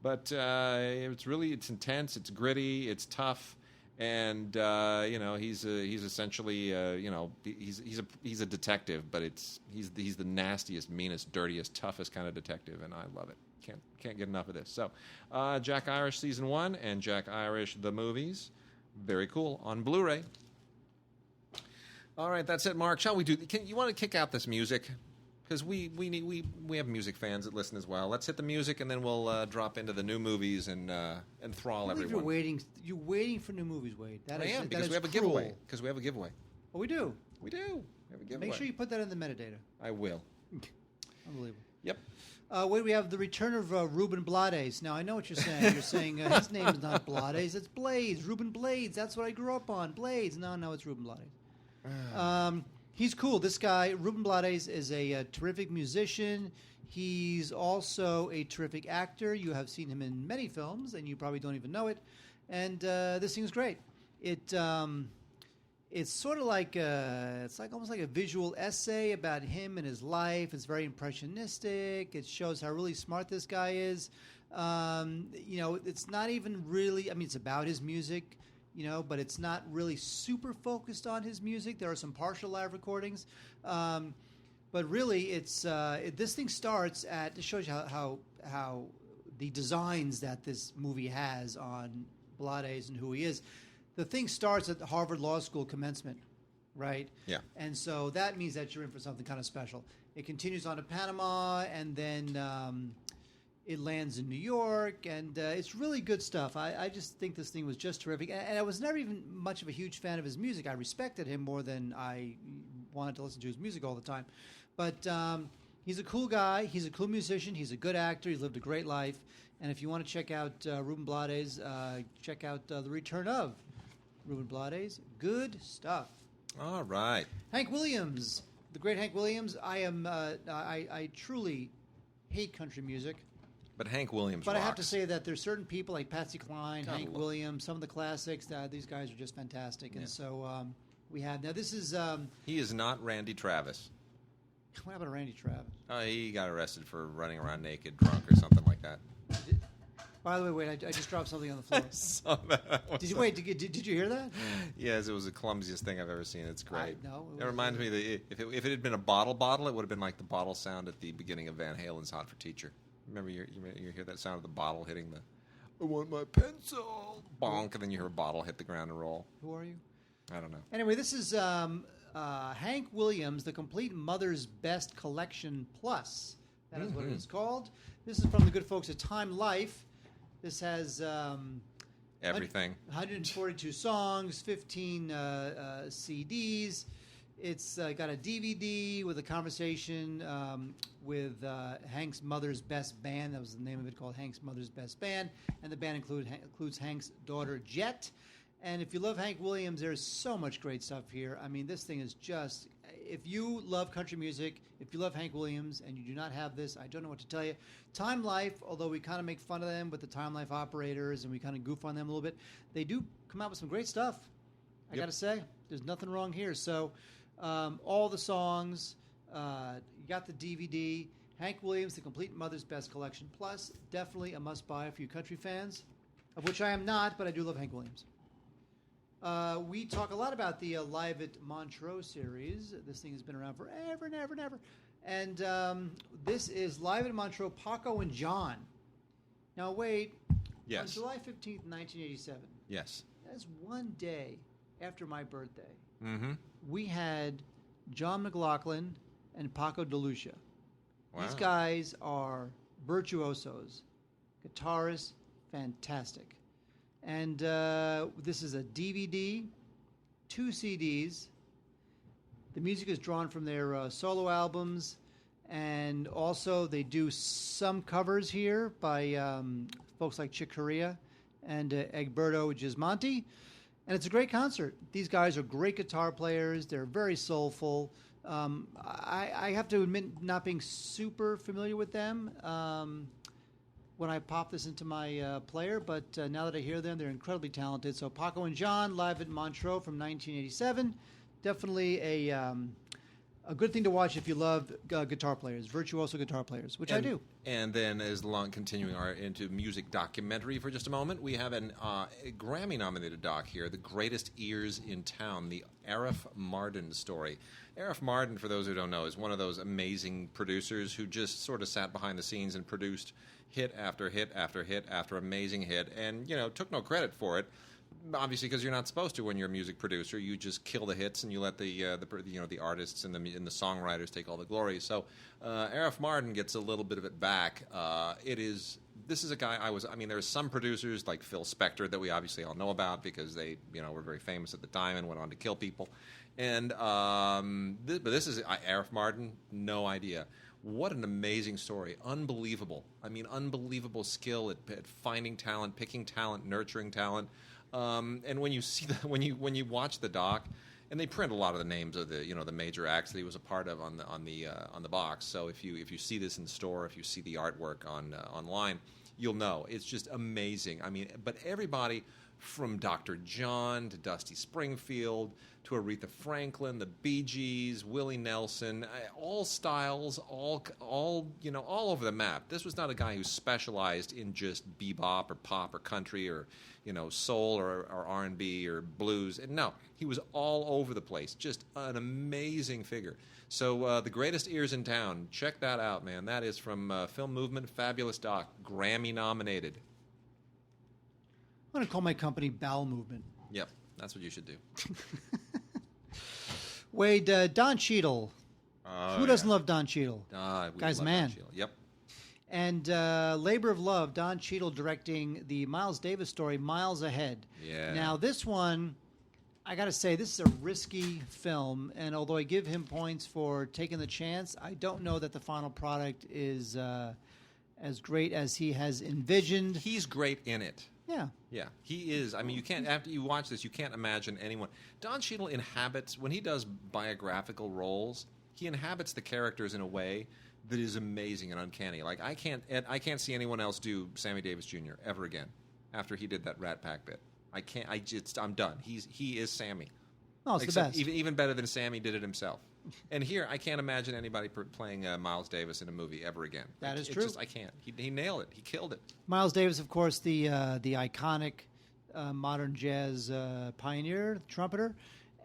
But it's intense, it's gritty, it's tough, and he's essentially he's a detective, but he's the nastiest, meanest, dirtiest, toughest kind of detective, and I love it. Can't get enough of this. So, Jack Irish Season 1 and Jack Irish The Movies. Very cool on Blu-ray. All right, that's it, Mark. Shall we do? You want to kick out this music? Because we have music fans that listen as well. Let's hit the music, and then we'll drop into the new movies and enthrall everyone. You're waiting for new movies, Wade. I am, because we have a giveaway. Because we have a giveaway. Oh, we do? We do. We have a giveaway. Make sure you put that in the metadata. I will. Unbelievable. Yep. Wait, we have the return of Ruben Blades. Now, I know what you're saying. You're saying his name is not Blades, it's Blades. Ruben Blades. That's what I grew up on. Blades. No, it's Ruben Blades. He's cool. This guy, Ruben Blades, is a terrific musician. He's also a terrific actor. You have seen him in many films, and you probably don't even know it. And this thing is great. It's sort of like almost like a visual essay about him and his life. It's very impressionistic. It shows how really smart this guy is. It's not even really. I mean, it's about his music. But it's not really super focused on his music. There are some partial live recordings, but really, it's this thing starts at. It shows you how the designs that this movie has on Blades and who he is. The thing starts at the Harvard Law School commencement, right? Yeah. And so that means that you're in for something kind of special. It continues on to Panama, and then it lands in New York, and it's really good stuff. I just think this thing was just terrific. And I was never even much of a huge fan of his music. I respected him more than I wanted to listen to his music all the time. But he's a cool guy. He's a cool musician. He's a good actor. He's lived a great life. And if you want to check out Ruben Blades, check out The Return of Ruben Blades. Good stuff. All right. Hank Williams, the great Hank Williams. I truly hate country music. But Hank Williams But rocks. I have to say that there's certain people like Patsy Cline, Hank Williams, some of the classics. These guys are just fantastic. And so we have... Now, this is... he is not Randy Travis. What happened to Randy Travis? He got arrested for running around naked, drunk, or something like that. By the way, wait, I just dropped something on the floor. I saw that. Did you hear that? Yes, it was the clumsiest thing I've ever seen. It's great. It reminds me that if it had been a bottle, it would have been like the bottle sound at the beginning of Van Halen's "Hot for Teacher." Remember, you hear that sound of the bottle hitting the... I want my pencil. Bonk, and then you hear a bottle hit the ground and roll. Who are you? I don't know. Anyway, this is Hank Williams, the Complete Mother's Best Collection Plus. That is what it is called. This is from the good folks at Time Life. This has everything. 142 songs, 15 CDs. It's got a DVD with a conversation with Hank's Mother's Best Band. That was the name of it, called Hank's Mother's Best Band. And the band includes Hank's daughter, Jet. And if you love Hank Williams, there's so much great stuff here. I mean, this thing is just... If you love country music, if you love Hank Williams, and you do not have this, I don't know what to tell you. Time Life, although we kind of make fun of them with the Time Life operators, and we kind of goof on them a little bit, they do come out with some great stuff. I got to say, there's nothing wrong here. So all the songs, you got the DVD. Hank Williams, the Complete Mother's Best Collection Plus, definitely a must-buy for you country fans, of which I am not, but I do love Hank Williams. We talk a lot about the Live at Montreux series. This thing has been around forever and ever and ever. And this is Live at Montreux, Paco and John. Now, wait. Yes. On July 15th, 1987. Yes. That's one day after my birthday. Mm-hmm. We had John McLaughlin and Paco de Lucia. Wow. These guys are virtuosos, guitarists, fantastic. And this is a DVD, 2 CDs. The music is drawn from their solo albums, and also they do some covers here by folks like Chick Corea and Egberto Gismonti. And it's a great concert. These guys are great guitar players. They're very soulful. I have to admit not being super familiar with them when I pop this into my player, but now that I hear them, they're incredibly talented. So Paco and John, Live at Montreux from 1987. Definitely a good thing to watch if you love guitar players, virtuoso guitar players, which I do. And then, as long continuing into music documentary for just a moment, we have a Grammy-nominated doc here, The Greatest Ears in Town, the Arif Mardin story. Arif Mardin, for those who don't know, is one of those amazing producers who just sort of sat behind the scenes and produced hit after hit after hit after amazing hit, and took no credit for it. Obviously, because you're not supposed to when you're a music producer. You just kill the hits and you let the artists and the songwriters take all the glory. So Arif Mardin gets a little bit of it back. This is a guy there's some producers like Phil Spector that we obviously all know about because they were very famous at the time and went on to kill people. And but this is Arif Mardin, no idea. What an amazing story. Unbelievable. Unbelievable skill at finding talent, picking talent, nurturing talent. And when you see when you watch the doc, and they print a lot of the names of the major acts that he was a part of on the box. So if you see this in the store, if you see the artwork online, you'll know it's just amazing. But everybody from Dr. John to Dusty Springfield to Aretha Franklin, the Bee Gees, Willie Nelson, all styles, all over the map. This was not a guy who specialized in just bebop or pop or country or soul or R&B or blues. And no, he was all over the place. Just an amazing figure. So The Greatest Ears in Town, check that out, man. That is from Film Movement, fabulous doc, Grammy nominated. I'm going to call my company Bowel Movement. Yep, that's what you should do. Wade, Don Cheadle. Who doesn't love Don Cheadle? Guy's man. Yep. And Labor of Love, Don Cheadle directing the Miles Davis story, Miles Ahead. Yeah. Now, this one, I got to say, this is a risky film. And although I give him points for taking the chance, I don't know that the final product is as great as he has envisioned. He's great in it. Yeah, he is. You can't. After you watch this, you can't imagine anyone. Don Cheadle inhabits when he does biographical roles. He inhabits the characters in a way that is amazing and uncanny. Like I can't see anyone else do Sammy Davis Jr. ever again after he did that Rat Pack bit. I can't. I'm done. He is Sammy. Oh, it's the best. Even better than Sammy did it himself. And here, I can't imagine anybody playing Miles Davis in a movie ever again. That is true. I can't. He nailed it. He killed it. Miles Davis, of course, the iconic modern jazz pioneer, trumpeter.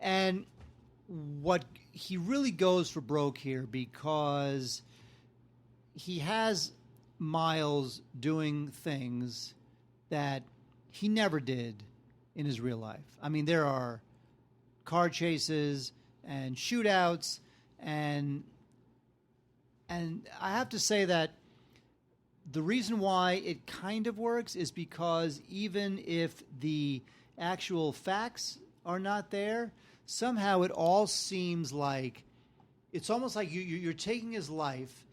And what he really goes for broke here because he has Miles doing things that he never did in his real life. There are car chases and shootouts, and I have to say that the reason why it kind of works is because even if the actual facts are not there, somehow it all seems like it's almost like you're taking his life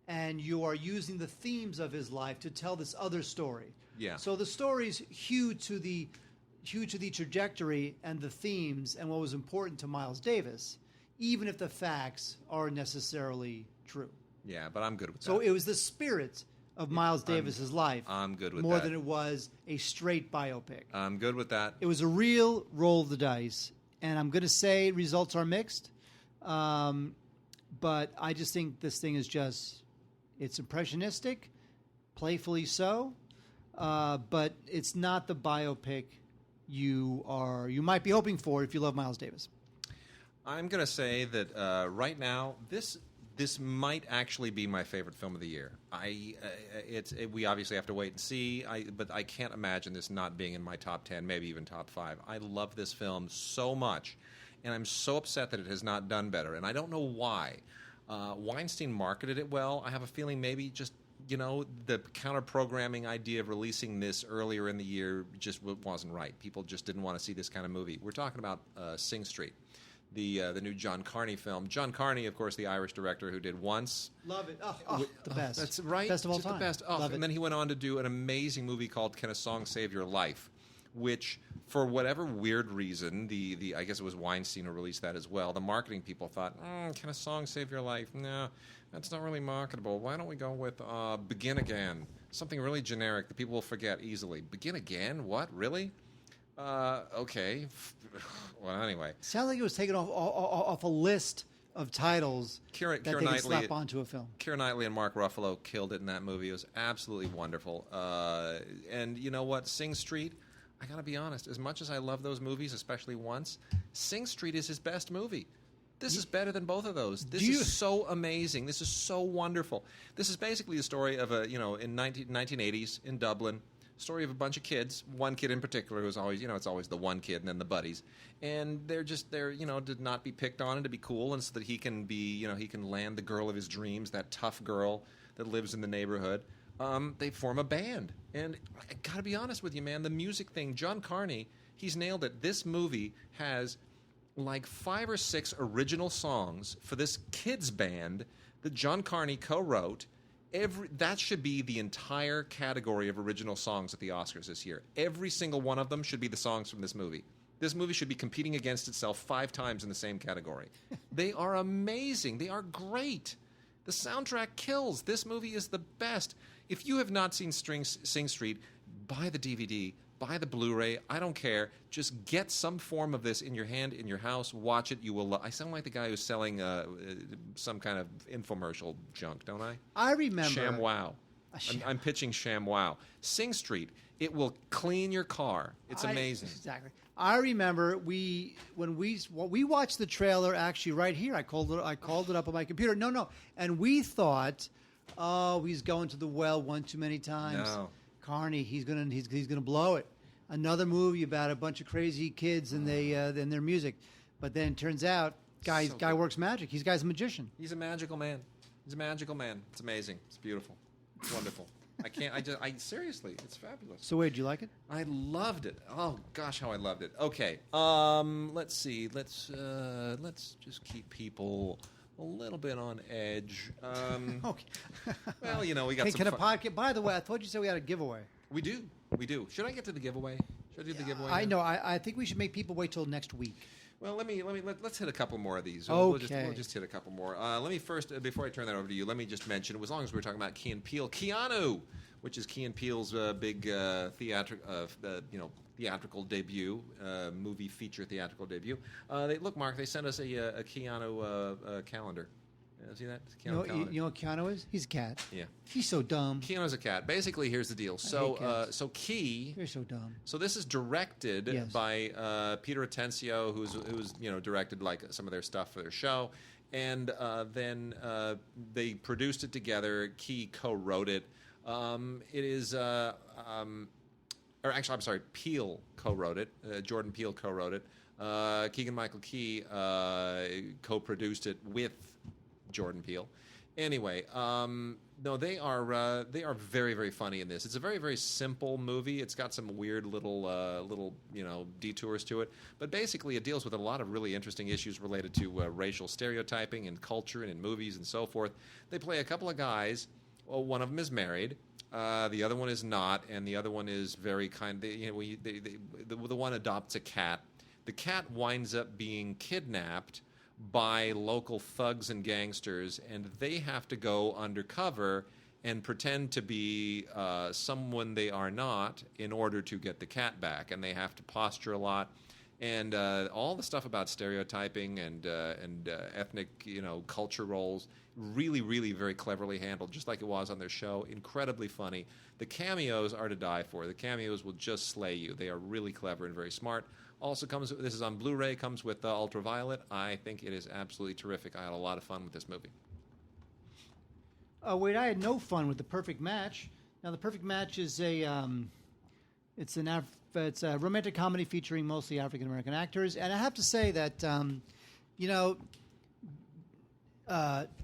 and you are using the themes of his life to tell this other story. Yeah. So the story's huge to the trajectory and the themes and what was important to Miles Davis, even if the facts aren't necessarily true. Yeah, but I'm good with that. So it was the spirit of Miles Davis's life. I'm good with more that. than it was a straight biopic. I'm good with that. It was a real roll of the dice, and I'm going to say results are mixed, but I just think this thing is it's impressionistic, playfully so, but it's not the biopic you might be hoping for if you love Miles Davis. I'm going to say that right now, this might actually be my favorite film of the year. We obviously have to wait and see, but I can't imagine this not being in my top 10, maybe even top 5. I love this film so much, and I'm so upset that it has not done better, and I don't know why. Weinstein marketed it well. I have a feeling maybe just the counter-programming idea of releasing this earlier in the year just wasn't right. People just didn't want to see this kind of movie. We're talking about Sing Street, the new John Carney film. John Carney, of course, the Irish director who did Once. Love it. The best. That's right. Best of all just time. The best. Love it. And then he went on to do an amazing movie called Can a Song Save Your Life, which, for whatever weird reason, I guess it was Weinstein who released that as well. The marketing people thought, Can a Song Save Your Life? No, that's not really marketable. Why don't we go with Begin Again? Something really generic that people will forget easily. Begin Again? What? Really? Okay. Well, anyway. Sounds like it was taken off a list of titles that they could slap onto a film. Keira Knightley and Mark Ruffalo killed it in that movie. It was absolutely wonderful. And you know what? Sing Street, I got to be honest, as much as I love those movies, especially Once, Sing Street is his best movie. This is better than both of those. This is so amazing. This is so wonderful. This is basically the story of in 1980s in Dublin, story of a bunch of kids, one kid in particular who's always, it's always the one kid and then the buddies. And they're to not be picked on and to be cool, and so that he can be, he can land the girl of his dreams, that tough girl that lives in the neighborhood. They form a band. And I got to be honest with you, man, the music thing, John Carney, he's nailed it. This movie has like 5 or 6 original songs for this kids band that John Carney co-wrote. That should be the entire category of original songs at the Oscars this year. Every single one of them should be the songs from this movie. This movie should be competing against itself 5 times in the same category. They are amazing. They are great. The soundtrack kills. This movie is the best. If you have not seen Sing Street, buy the DVD, buy the Blu-ray. I don't care. Just get some form of this in your hand, in your house. Watch it. You will. I sound like the guy who's selling some kind of infomercial junk, don't I? I remember. Sham Wow. I'm pitching Sham Wow. Sing Street. It will clean your car. It's amazing. Exactly. I remember when we watched the trailer actually right here. I called it up on my computer. No, and we thought, oh, he's going to the well one too many times. No. Carney, he's gonna blow it. Another movie about a bunch of crazy kids and their music, but then it turns out guy works magic. He's guy's a magician. He's a magical man. He's a magical man. It's amazing. It's beautiful. It's wonderful. Seriously, it's fabulous. So wait, did you like it? I loved it. Oh gosh, how I loved it. Okay, let's see. Let's just keep people a little bit on edge. Okay. Well, we got some. Podcast. By the way, I thought you said we had a giveaway. We do. Should I get to the giveaway? Should I do the giveaway? I know. I think we should make people wait till next week. Well, let's hit a couple more of these. Okay. We'll just hit a couple more. Let me first, before I turn that over to you, let me just mention, as long as we're talking about Key and Peele, Keanu, which is Key and Peele's big theatrical debut, movie feature theatrical debut. Look, Mark, they sent us a Keanu calendar. See that? You know what Keanu is? He's a cat. Yeah. He's so dumb. Keanu's a cat. Basically, here's the deal. So Key. You're so dumb. So this is directed by Peter Atencio, who's directed like some of their stuff for their show, and then they produced it together. Key co-wrote it. It is. Or actually, I'm sorry. Peele co-wrote it. Jordan Peele co-wrote it. Keegan-Michael Key co-produced it with Jordan Peele. Anyway, no, they are very, very funny in this. It's a very, very simple movie. It's got some weird little detours to it, but basically it deals with a lot of really interesting issues related to racial stereotyping and culture and in movies and so forth. They play a couple of guys. Well, one of them is married. The other one is not, and the other one is very kind. The one adopts a cat. The cat winds up being kidnapped by local thugs and gangsters, and they have to go undercover and pretend to be someone they are not in order to get the cat back. And they have to posture a lot, and all the stuff about stereotyping and ethnic, culture roles. Really, really very cleverly handled, just like it was on their show. Incredibly funny. The cameos are to die for. The cameos will just slay you. They are really clever and very smart. Also this is on Blu-ray, comes with Ultraviolet. I think it is absolutely terrific. I had a lot of fun with this movie. Wait, I had no fun with The Perfect Match. Now, The Perfect Match is it's a romantic comedy featuring mostly African American actors, and I have to say that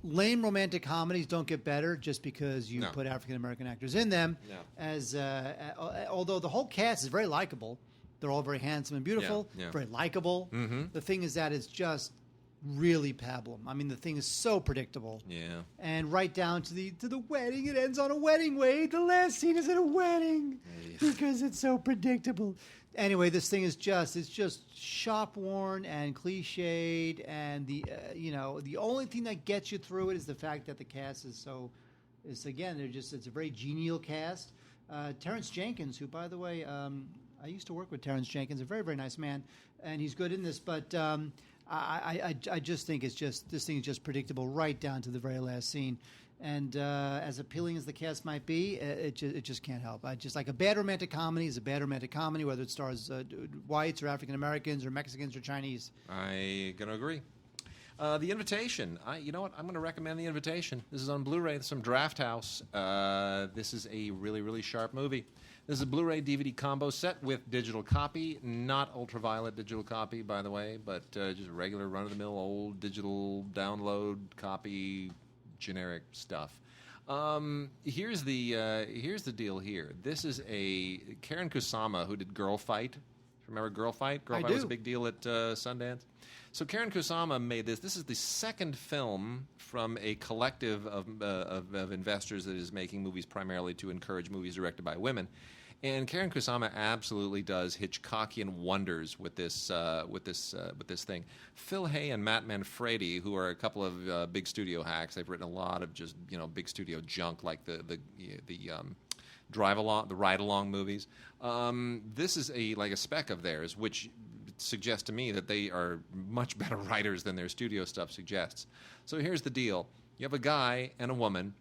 lame romantic comedies don't get better just because you put African American actors in them. No. Although the whole cast is very likable. They're all very handsome and beautiful, very likable. Mm-hmm. The thing is that it's just really pablum. I mean, the thing is so predictable. Yeah. And right down to the wedding. It ends on a wedding, Wade. The last scene is at a wedding because it's so predictable. Anyway, this thing is just shop worn and cliched, and the only thing that gets you through it is the fact that the cast is it's a very genial cast. Terrence Jenkins, who, by the way, I used to work with Terrence Jenkins, a very, very nice man, and he's good in this. But I just think this thing is just predictable right down to the very last scene. And as appealing as the cast might be, it just can't help. Like a bad romantic comedy is a bad romantic comedy, whether it stars whites or African Americans or Mexicans or Chinese. I'm gonna agree. The Invitation. You know what? I'm going to recommend The Invitation. This is on Blu-ray. It's from Draft House. This is a really, really sharp movie. This is a Blu-ray DVD combo set with digital copy, not ultraviolet digital copy, by the way, but just regular run-of-the-mill old digital download copy, generic stuff. Here's the deal here. This is a Karen Kusama who did Girl Fight. Remember Girl Fight? Girl Fight was a big deal at Sundance. So Karen Kusama made this. This is the second film from a collective of investors that is making movies primarily to encourage movies directed by women. And Karen Kusama absolutely does Hitchcockian wonders with this thing. Phil Hay and Matt Manfredi, who are a couple of big studio hacks, they've written a lot of just big studio junk like the ride along movies. This is like a spec of theirs, which suggests to me that they are much better writers than their studio stuff suggests. So here's the deal: you have a guy and a woman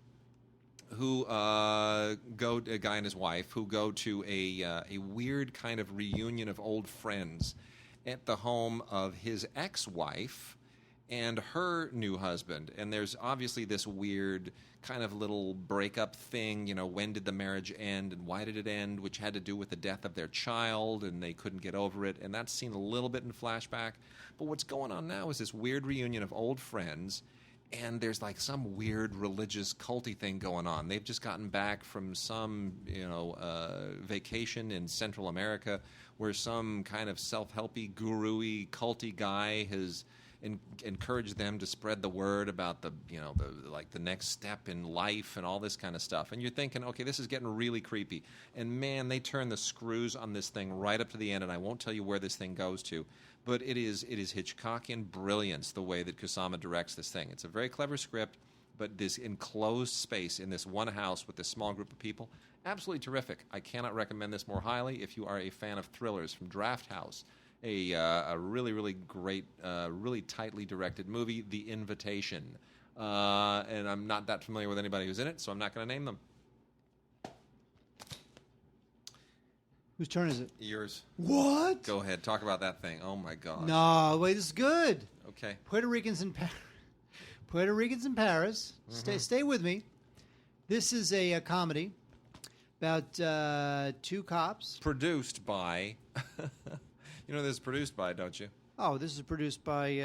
who a guy and his wife who go to a weird kind of reunion of old friends at the home of his ex-wife and her new husband. And there's obviously this weird kind of little breakup thing, when did the marriage end and why did it end, which had to do with the death of their child, and they couldn't get over it. And that's seen a little bit in flashback. But what's going on now is this weird reunion of old friends, and there's like some weird religious culty thing going on. They've just gotten back from some, vacation in Central America where some kind of self-helpy, guru-y, culty guy has encouraged them to spread the word about the next step in life and all this kind of stuff. And you're thinking, okay, this is getting really creepy. And man, they turn the screws on this thing right up to the end, and I won't tell you where this thing goes to. But it is Hitchcockian brilliance the way that Kusama directs this thing. It's a very clever script, but this enclosed space in this one house with this small group of people, absolutely terrific. I cannot recommend this more highly if you are a fan of thrillers from Draft House. A really, really great, really tightly directed movie, The Invitation. And I'm not that familiar with anybody who's in it, so I'm not going to name them. Whose turn is it? Yours. What? Go ahead. Talk about that thing. Oh, my God. No, wait, this is good. Okay. Puerto Ricans in Paris. Mm-hmm. Stay with me. This is a comedy about two cops. Produced by... You know this is produced by, don't you? Oh, this is produced by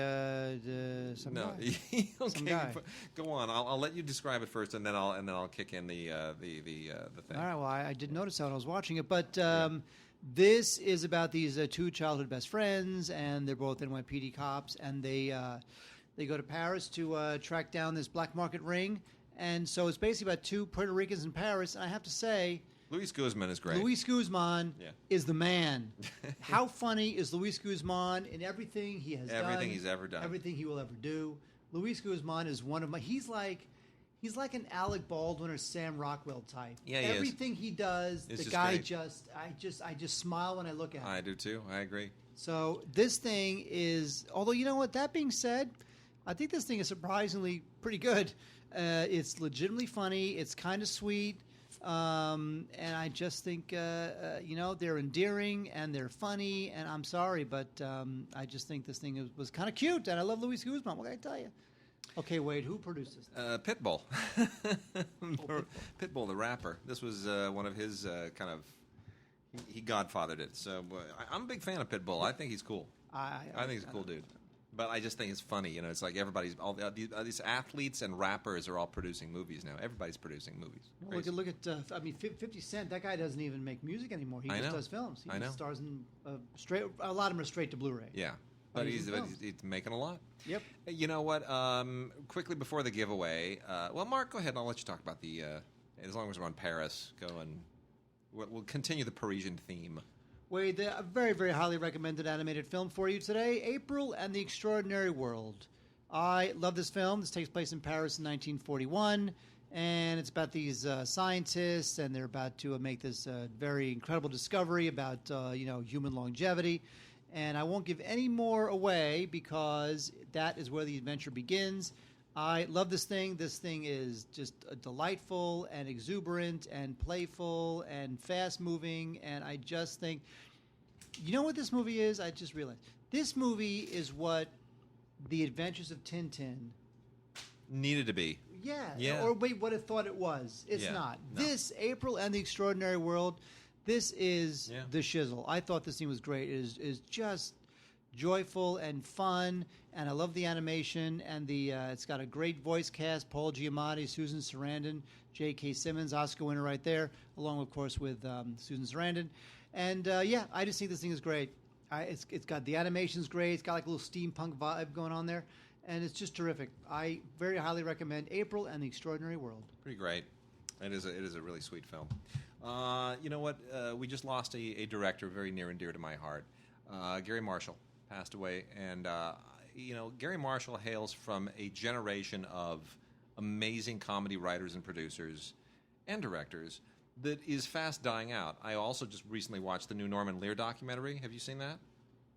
some guy. Okay, some guy. Go on. I'll let you describe it first, and then I'll kick in the thing. All right. Well, I did notice that when I was watching it, but this is about these two childhood best friends, and they're both NYPD cops, and they go to Paris to track down this black market ring, and so it's basically about two Puerto Ricans in Paris, and I have to say. Luis Guzman is great. Luis Guzman is the man. How funny is Luis Guzman in everything he has done? Everything he's ever done. Everything he will ever do. Luis Guzman is one of my... He's like an Alec Baldwin or Sam Rockwell type. Yeah, everything he does, it's the guy great. I just smile when I look at him. I do too. I agree. So this thing is... Although, you know what? That being said, I think this thing is surprisingly pretty good. It's legitimately funny. It's kind of sweet. And I just think, they're endearing and they're funny. And I'm sorry, but I just think this thing was kind of cute. And I love Luis Guzman. What can I tell you? Okay, Wade, who produced this? Pitbull. Pitbull, the rapper. This was one of his kind of... He godfathered it. So I'm a big fan of Pitbull. I think he's cool. I think he's a cool dude. But I just think it's funny, it's like everybody's all these athletes and rappers are all producing movies now. Everybody's producing movies. Well, look at 50 Cent. That guy doesn't even make music anymore. He just does films. He just stars in a lot of them are straight to Blu-ray. Yeah, but he's making a lot. Yep. You know what? Quickly before the giveaway, Mark, go ahead and I'll let you talk about the. As long as we're on Paris, we'll continue the Parisian theme. Wade, a very, very highly recommended animated film for you today, April and the Extraordinary World. I love this film. This takes place in Paris in 1941, and it's about these scientists, and they're about to make this very incredible discovery about, human longevity. And I won't give any more away because that is where the adventure begins. I love this thing. This thing is just delightful and exuberant and playful and fast-moving, and I just think... You know what this movie is? I just realized. This movie is what The Adventures of Tintin needed to be. Yeah. Or wait, what I thought it was. It's not. No. This, April and the Extraordinary World, this is the shizzle. I thought this thing was great. It is just joyful and fun, and I love the animation, and it's got a great voice cast. Paul Giamatti, Susan Sarandon, J.K. Simmons, Oscar winner right there, along, of course, with Susan Sarandon. And, I just think this thing is great. It's got the animation's great. It's got like a little steampunk vibe going on there. And it's just terrific. I very highly recommend April and the Extraordinary World. Pretty great. It is a really sweet film. You know what? We just lost a director very near and dear to my heart. Gary Marshall passed away. And, Gary Marshall hails from a generation of amazing comedy writers and producers and directors that is fast dying out. I also just recently watched the new Norman Lear documentary. Have you seen that?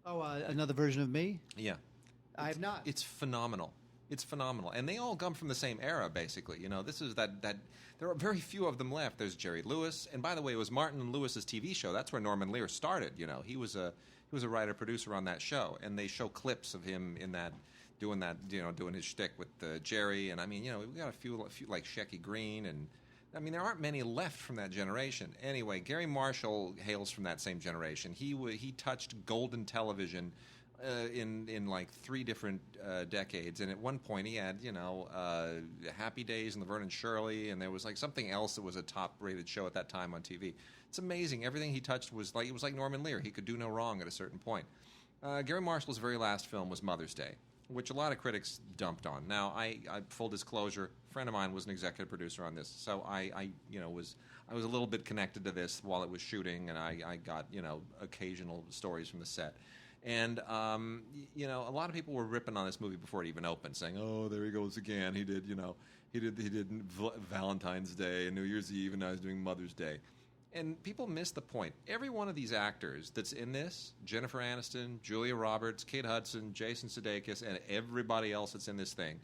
Oh, another version of me? Yeah. I have not. It's phenomenal. It's phenomenal. And they all come from the same era, basically. This is that there are very few of them left. There's Jerry Lewis. And by the way, it was Martin and Lewis's TV show. That's where Norman Lear started. He was a writer-producer on that show. And they show clips of him in that, doing his shtick with Jerry. And, we got a few like Shecky Green. And, there aren't many left from that generation. Anyway, Gary Marshall hails from that same generation. He touched golden television in like 3 different decades, and at one point he had Happy Days and Laverne and Shirley, and there was like something else that was a top-rated show at that time on TV. It's amazing. Everything he touched was like Norman Lear. He could do no wrong at a certain point. Gary Marshall's very last film was Mother's Day, which a lot of critics dumped on. Now, I full disclosure, a friend of mine was an executive producer on this, so I was a little bit connected to this while it was shooting, and I got occasional stories from the set. And, a lot of people were ripping on this movie before it even opened, saying, oh, there he goes again. He did Valentine's Day and New Year's Eve, and now he's doing Mother's Day. And people miss the point. Every one of these actors that's in this, Jennifer Aniston, Julia Roberts, Kate Hudson, Jason Sudeikis, and everybody else that's in this thing,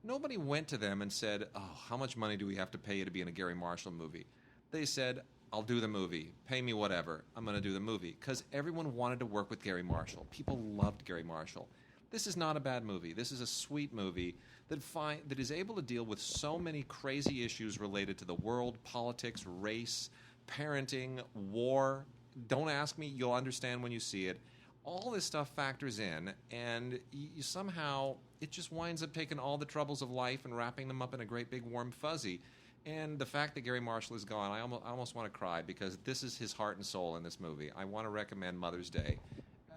nobody went to them and said, oh, how much money do we have to pay you to be in a Gary Marshall movie? They said, I'll do the movie. Pay me whatever. I'm going to do the movie. Because everyone wanted to work with Gary Marshall. People loved Gary Marshall. This is not a bad movie. This is a sweet movie that is able to deal with so many crazy issues related to the world, politics, race, parenting, war. Don't ask me. You'll understand when you see it. All this stuff factors in, and you somehow it just winds up taking all the troubles of life and wrapping them up in a great big warm fuzzy. And the fact that Gary Marshall is gone, I almost want to cry, because this is his heart and soul in this movie. I want to recommend Mother's Day.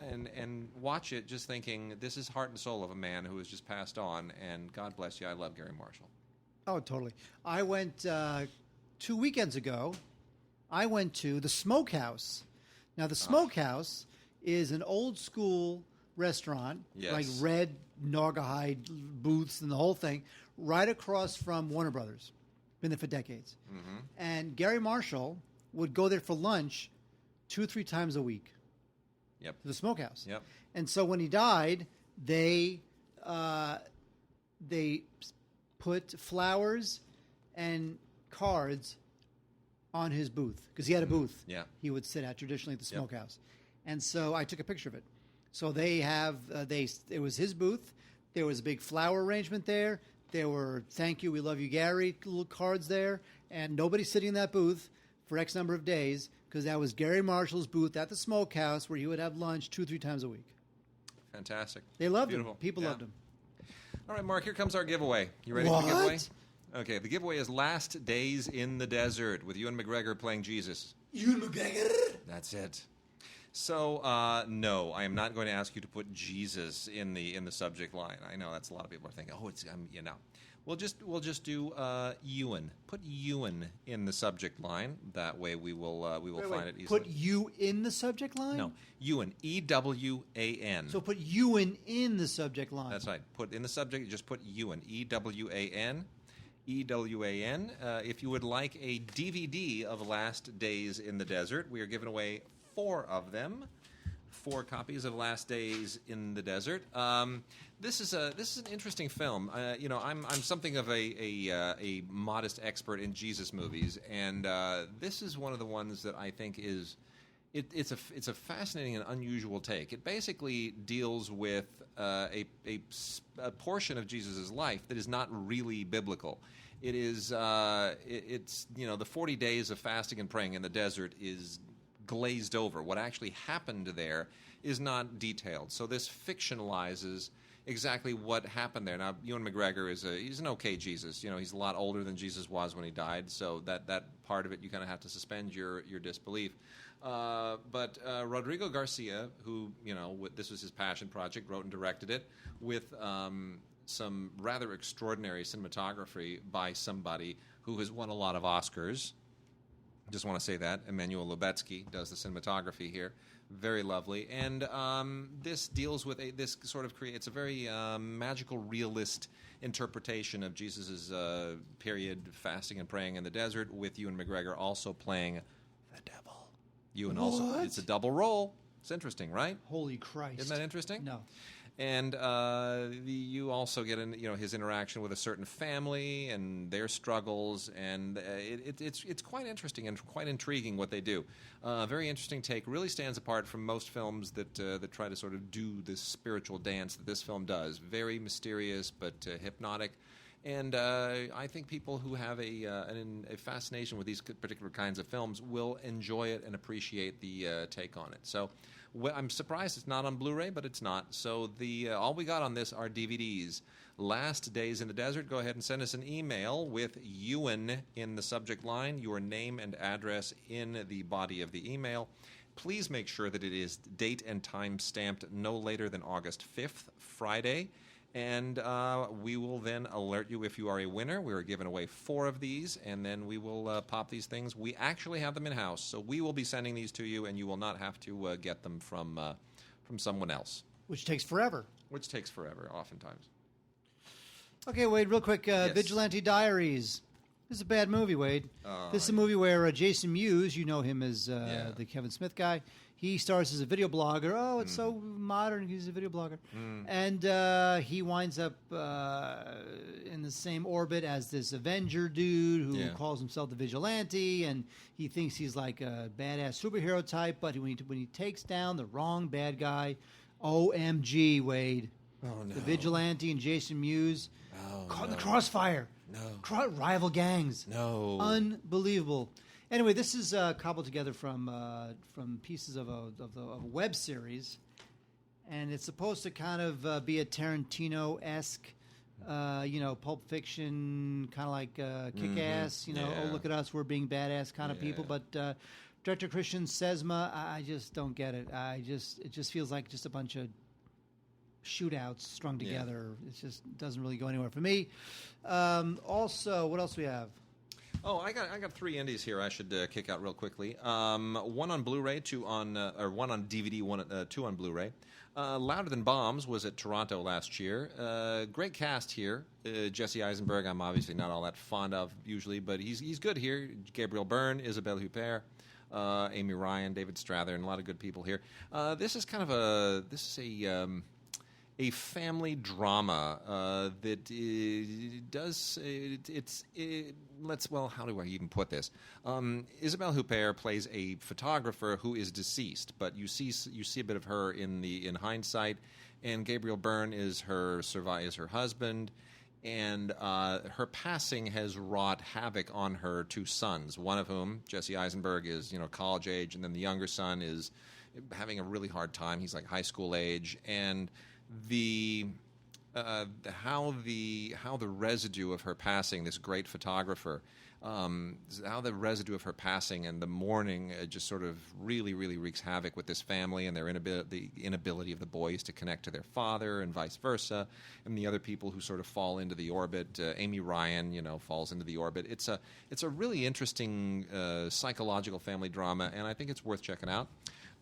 And watch it just thinking, this is heart and soul of a man who has just passed on, and God bless you, I love Gary Marshall. Oh, totally. I went 2 weekends ago, I went to the Smokehouse. Now, the Smokehouse is an old-school restaurant, like red Naugahyde booths and the whole thing, right across from Warner Brothers. Been there for decades. Mm-hmm. And Gary Marshall would go there for lunch 2-3 times a week. Yep. To the Smokehouse. Yep. And so when he died, they put flowers and cards on his booth, because he had a booth. Yeah. He would sit at traditionally at the Smokehouse. And so I took a picture of it. So they have it was his booth. There was a big flower arrangement there. There were "Thank you, we love you, Gary" little cards there, and nobody sitting in that booth for X number of days, because that was Gary Marshall's booth at the Smokehouse, where he would have lunch 2-3 times a week. Fantastic. They loved him. People loved him. All right, Mark, here comes our giveaway. You ready for the giveaway? Okay, the giveaway is Last Days in the Desert with Ewan McGregor playing Jesus. Ewan McGregor? That's it. So, no, I am not going to ask you to put Jesus in the subject line. I know that's a lot of people are thinking, oh, it's We'll just do Ewan. Put Ewan in the subject line. That way we will find it easily. Put you in the subject line? No, Ewan. E-W-A-N. So put Ewan in the subject line. That's right. Put in the subject. Just put Ewan. E-W-A-N. E-W-A-N. If you would like a DVD of Last Days in the Desert, we are giving away 4 of them. 4 copies of Last Days in the Desert. This is an interesting film. I'm something of a modest expert in Jesus movies, and this is one of the ones that I think is it's a fascinating and unusual take. It basically deals with a portion of Jesus' life that is not really biblical. It is it's the 40 days of fasting and praying in the desert is glazed over. What actually happened there is not detailed. So this fictionalizes exactly what happened there. Now, Ewan McGregor he's an okay Jesus. He's a lot older than Jesus was when he died, so that part of it you kind of have to suspend your disbelief. But Rodrigo Garcia, who this was his passion project, wrote and directed it with some rather extraordinary cinematography by somebody who has won a lot of Oscars. Just want to say that Emmanuel Lubetsky does the cinematography here. Very lovely, and this deals with this sort of creates a very magical, realist interpretation of Jesus's period fasting and praying in the desert, with Ewan McGregor also playing the devil. It's a double role. It's interesting, right? Holy Christ! Isn't that interesting? No. And you also get his interaction with a certain family and their struggles, and it's quite interesting and quite intriguing what they do. Very interesting take. Really stands apart from most films that try to sort of do this spiritual dance that this film does. Very mysterious but hypnotic. And I think people who have a fascination with these particular kinds of films will enjoy it and appreciate the take on it. So I'm surprised it's not on Blu-ray, but it's not. So all we got on this are DVDs. Last Days in the Desert. Go ahead and send us an email with Ewan in the subject line, your name and address in the body of the email. Please make sure that it is date and time stamped no later than August 5th, Friday. And we will then alert you if you are a winner. We are giving away 4 of these, and then we will pop these things. We actually have them in-house, so we will be sending these to you, and you will not have to get them from someone else. Which takes forever. Which takes forever, oftentimes. Okay, Wade, real quick. Yes. Vigilante Diaries. This is a bad movie, Wade. This is a movie where Jason Mewes, you know him as the Kevin Smith guy, he stars as a video blogger. Oh, it's so modern. He's a video blogger. And he winds up in the same orbit as this Avenger dude who calls himself the Vigilante, and he thinks he's like a badass superhero type, but when he takes down the wrong bad guy, OMG, Wade. Oh, no. The Vigilante and Jason Mewes caught in the crossfire. No. Rival gangs. No. Unbelievable. Anyway, this is cobbled together from pieces of a web series, and it's supposed to kind of be a Tarantino-esque, Pulp Fiction, kind of like Kick-Ass, oh, look at us, we're being badass kind of people. But Director Christian Sesma, I just don't get it. It just feels like just a bunch of shootouts strung together. It just doesn't really go anywhere for me. Also, what else do we have? Oh, I got 3 indies here I should kick out real quickly. 1 on Blu-ray, 1 on DVD, 2 on Blu-ray. Louder Than Bombs was at Toronto last year. Great cast here. Jesse Eisenberg, I'm obviously not all that fond of usually, but he's good here. Gabriel Byrne, Isabelle Huppert, Amy Ryan, David Strather, and a lot of good people here. This is a family drama that how do I even put this? Isabelle Huppert plays a photographer who is deceased, but you see a bit of her in hindsight, and Gabriel Byrne is her husband, and her passing has wrought havoc on her 2 sons, one of whom, Jesse Eisenberg, is college age, and then the younger son is having a really hard time. He's like high school age, and how the residue of her passing, this great photographer, how the residue of her passing and the mourning just sort of really, really wreaks havoc with this family and the inability of the boys to connect to their father and vice versa, and the other people who sort of fall into the orbit. Amy Ryan, falls into the orbit. It's a really interesting psychological family drama, and I think it's worth checking out.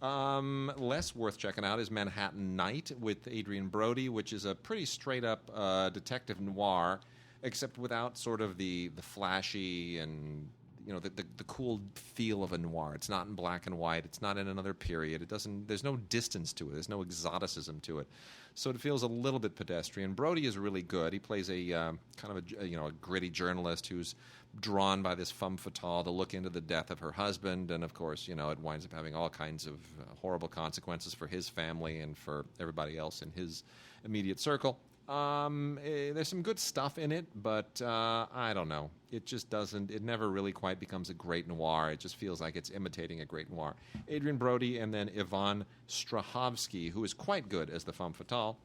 Less worth checking out is Manhattan Night with Adrian Brody, which is a pretty straight-up detective noir, except without sort of the flashy and the cool feel of a noir. It's not in black and white. It's not in another period. There's no distance to it. There's no exoticism to it. So it feels a little bit pedestrian. Brody is really good. He plays a kind of a gritty journalist who's drawn by this femme fatale to look into the death of her husband, and of course, it winds up having all kinds of horrible consequences for his family and for everybody else in immediate circle. There's some good stuff in it, but I don't know. It just doesn't. It never really quite becomes a great noir. It just feels like it's imitating a great noir. Adrian Brody and then Yvonne Strahovski, who is quite good as the femme fatale.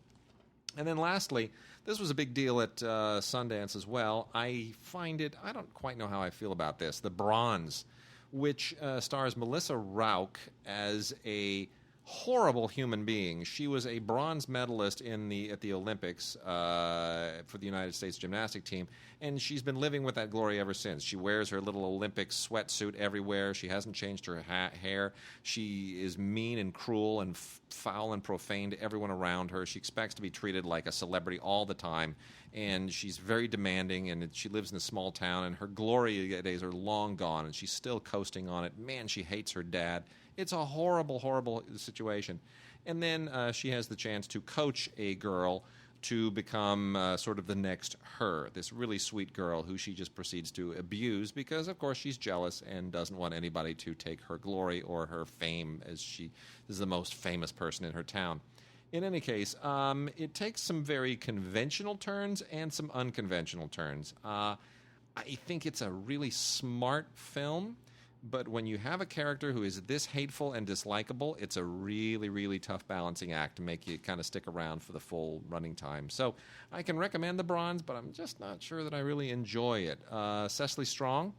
And then lastly, this was a big deal at Sundance as well. I don't quite know how I feel about this. The Bronze, which stars Melissa Rauch as a horrible human being. She was a bronze medalist at the Olympics for the United States gymnastic team, and she's been living with that glory ever since. She wears her little Olympic sweatsuit everywhere. She hasn't changed her hair. She is mean and cruel and foul and profane to everyone around her. She expects to be treated like a celebrity all the time, and she's very demanding, and she lives in a small town, and her glory days are long gone, and she's still coasting on it. Man, she hates her dad. It's a horrible, horrible situation. And then she has the chance to coach a girl to become sort of the next her, this really sweet girl who she just proceeds to abuse because, of course, she's jealous and doesn't want anybody to take her glory or her fame as she is the most famous person in her town. In any case, it takes some very conventional turns and some unconventional turns. I think it's a really smart film. But when you have a character who is this hateful and dislikable, it's a really, really tough balancing act to make you kind of stick around for the full running time. So I can recommend The Bronze, but I'm just not sure that I really enjoy it. Cecily Strong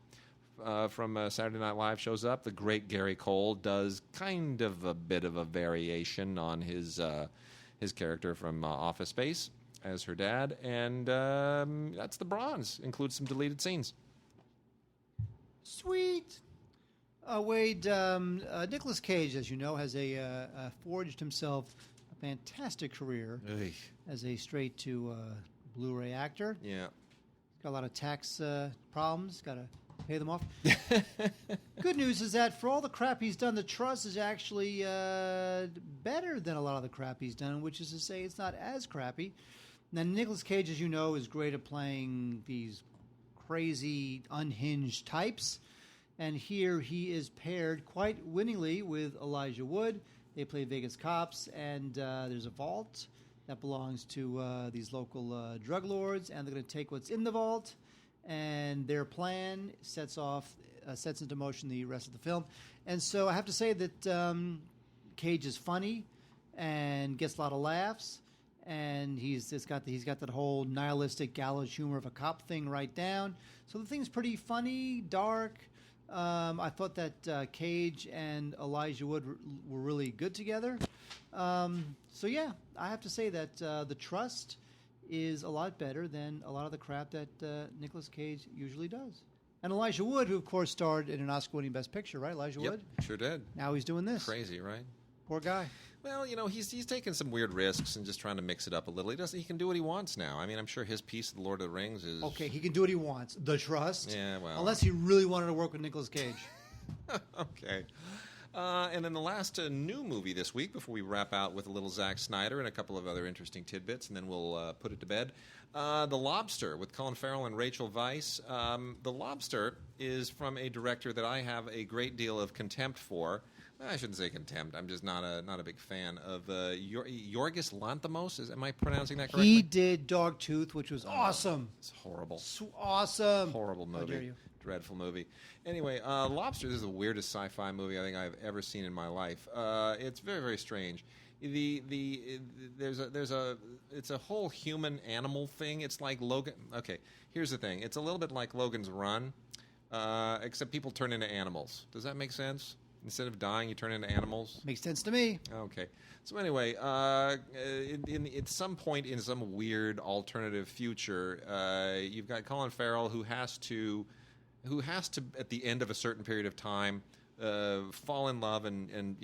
from Saturday Night Live shows up. The great Gary Cole does kind of a bit of a variation on his character from Office Space as her dad. And that's The Bronze. Includes some deleted scenes. Sweet. Wade, Nicolas Cage, as you know, has forged himself a fantastic career as a straight-to Blu-ray actor. Yeah. Got a lot of tax problems. Got to pay them off. Good news is that for all the crap he's done, The Trust is actually better than a lot of the crap he's done, which is to say it's not as crappy. Now, Nicolas Cage, as you know, is great at playing these crazy, unhinged types. And here he is paired quite winningly with Elijah Wood. They play Vegas cops, and there's a vault that belongs to these local drug lords, and they're going to take what's in the vault, and their plan sets into motion the rest of the film. And so I have to say that Cage is funny and gets a lot of laughs, and he's got that whole nihilistic gallows humor of a cop thing right down. So the thing's pretty funny, dark. I thought that Cage and Elijah Wood were really good together. So yeah, I have to say that The Trust is a lot better than a lot of the crap that Nicolas Cage usually does. And Elijah Wood, who of course starred in an Oscar-winning Best Picture, right? Elijah Wood? Sure did. Now he's doing this. Crazy, right? Poor guy. Well, you know, he's taking some weird risks and just trying to mix it up a little. He can do what he wants now. I mean, I'm sure his piece of The Lord of the Rings is... Okay, he can do what he wants. The Trust. Yeah, well... Unless he really wanted to work with Nicolas Cage. Okay. And then the last new movie this week, before we wrap out with a little Zack Snyder and a couple of other interesting tidbits, and then we'll put it to bed. The Lobster with Colin Farrell and Rachel Weisz. The Lobster is from a director that I have a great deal of contempt for. I shouldn't say contempt. I'm just not a big fan of Yorgos Lanthimos. Am I pronouncing that correctly? He did Dogtooth, which was awesome. It's horrible. Awesome. Horrible movie. How dare you? Dreadful movie. Anyway, Lobster. This is the weirdest sci-fi movie I think I've ever seen in my life. It's very, very strange. It's a whole human animal thing. It's like Logan. Okay, here's the thing. It's a little bit like Logan's Run, except people turn into animals. Does that make sense? Instead of dying, you turn into animals? Makes sense to me. Okay. So anyway, at some point in some weird alternative future, you've got Colin Farrell who has to, at the end of a certain period of time, fall in love and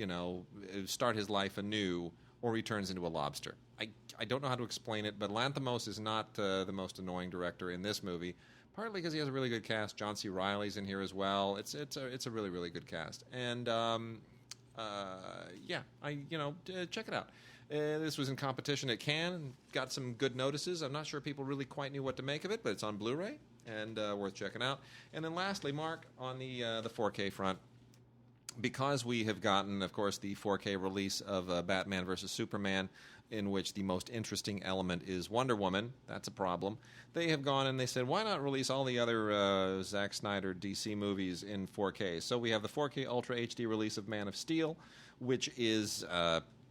start his life anew, or he turns into a lobster. I don't know how to explain it, but Lanthimos is not the most annoying director in this movie. Partly because he has a really good cast. John C. Reilly's in here as well. It's a really, really good cast. And check it out. This was in competition at Cannes and got some good notices. I'm not sure people really quite knew what to make of it, but it's on Blu-ray and worth checking out. And then lastly, Mark, on the 4K front, because we have gotten, of course, the 4K release of Batman vs. Superman, in which the most interesting element is Wonder Woman. That's a problem. They have gone and they said, why not release all the other Zack Snyder DC movies in 4K? So we have the 4K Ultra HD release of Man of Steel, which is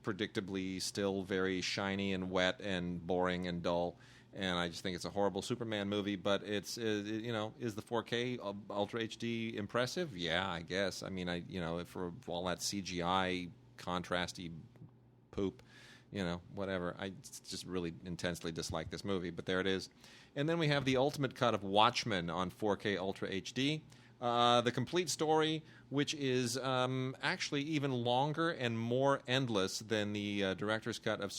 predictably still very shiny and wet and boring and dull. And I just think it's a horrible Superman movie, but it's is the 4K Ultra HD impressive? Yeah, I guess. I mean, for all that CGI contrasty poop, whatever. I just really intensely dislike this movie, but there it is. And then we have the ultimate cut of Watchmen on 4K Ultra HD. The complete story, which is actually even longer and more endless than the director's cut of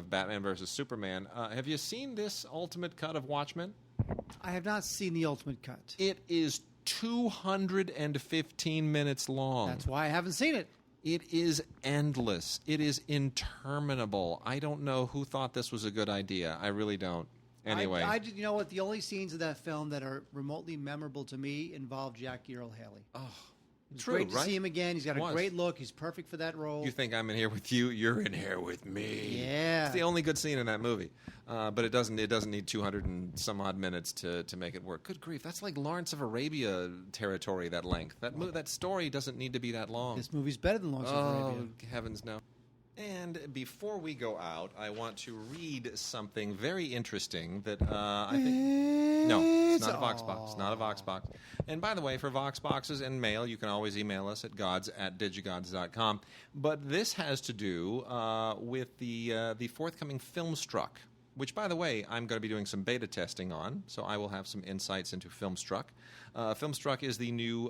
Batman versus Superman. Have you seen this ultimate cut of Watchmen? I have not seen the ultimate cut. It is 215 minutes long. That's why I haven't seen it. It is endless. It is interminable. I don't know who thought this was a good idea. I really don't. Anyway. You know what? The only scenes of that film that are remotely memorable to me involve Jackie Earle Haley. Oh, it's true, great to right? see him again. He's got a great look. He's perfect for that role. You think I'm in here with you? You're in here with me. Yeah. It's the only good scene in that movie. But it doesn't need 200 and some odd minutes to make it work. Good grief. That's like Lawrence of Arabia territory, that length. That story doesn't need to be that long. This movie's better than Lawrence of Arabia. Oh, heavens no. And before we go out, I want to read something very interesting that I think... No, it's not a Voxbox. It's not a Voxbox. And by the way, for Voxboxes and mail, you can always email us at gods@digigods.com. But this has to do with the forthcoming Filmstruck, which, by the way, I'm going to be doing some beta testing on, so I will have some insights into Filmstruck. Filmstruck is the new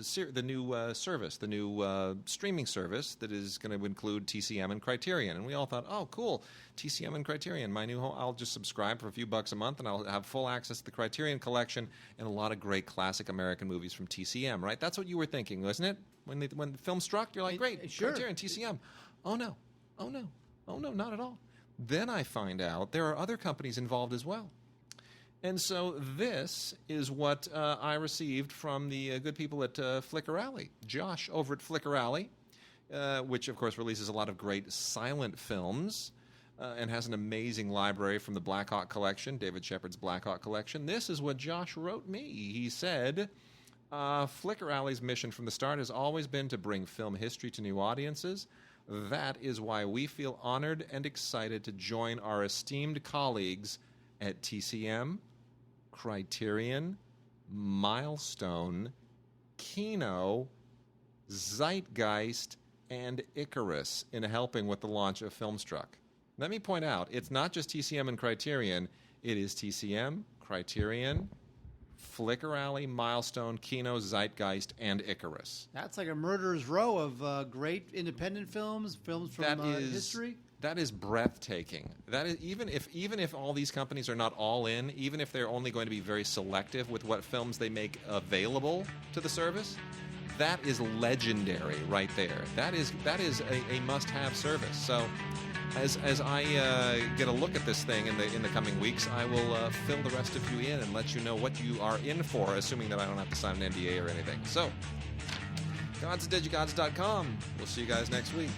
service, the new streaming service that is going to include TCM and Criterion. And we all thought, oh, cool, TCM and Criterion, my new home. I'll just subscribe for a few bucks a month, and I'll have full access to the Criterion collection and a lot of great classic American movies from TCM, right? That's what you were thinking, wasn't it? When Filmstruck, you're like, great, sure. Criterion, TCM. Oh, no, not at all. Then I find out there are other companies involved as well. And so this is what I received from the good people at Flicker Alley. Josh over at Flicker Alley, which, of course, releases a lot of great silent films and has an amazing library from the Black Hawk Collection, David Shepard's Black Hawk Collection. This is what Josh wrote me. He said, Flicker Alley's mission from the start has always been to bring film history to new audiences. That is why we feel honored and excited to join our esteemed colleagues at TCM, Criterion, Milestone, Kino, Zeitgeist, and Icarus in helping with the launch of Filmstruck. Let me point out, it's not just TCM and Criterion, it is TCM, Criterion, Flicker Alley, Milestone, Kino, Zeitgeist, and Icarus. That's like a murderer's row of great independent films from history. That is breathtaking. That is even if all these companies are not all in, even if they're only going to be very selective with what films they make available to the service, that is legendary right there. That is a must-have service. So, as I get a look at this thing in the coming weeks, I will fill the rest of you in and let you know what you are in for, assuming that I don't have to sign an NDA or anything. So, gods@digigods.com. We'll see you guys next week.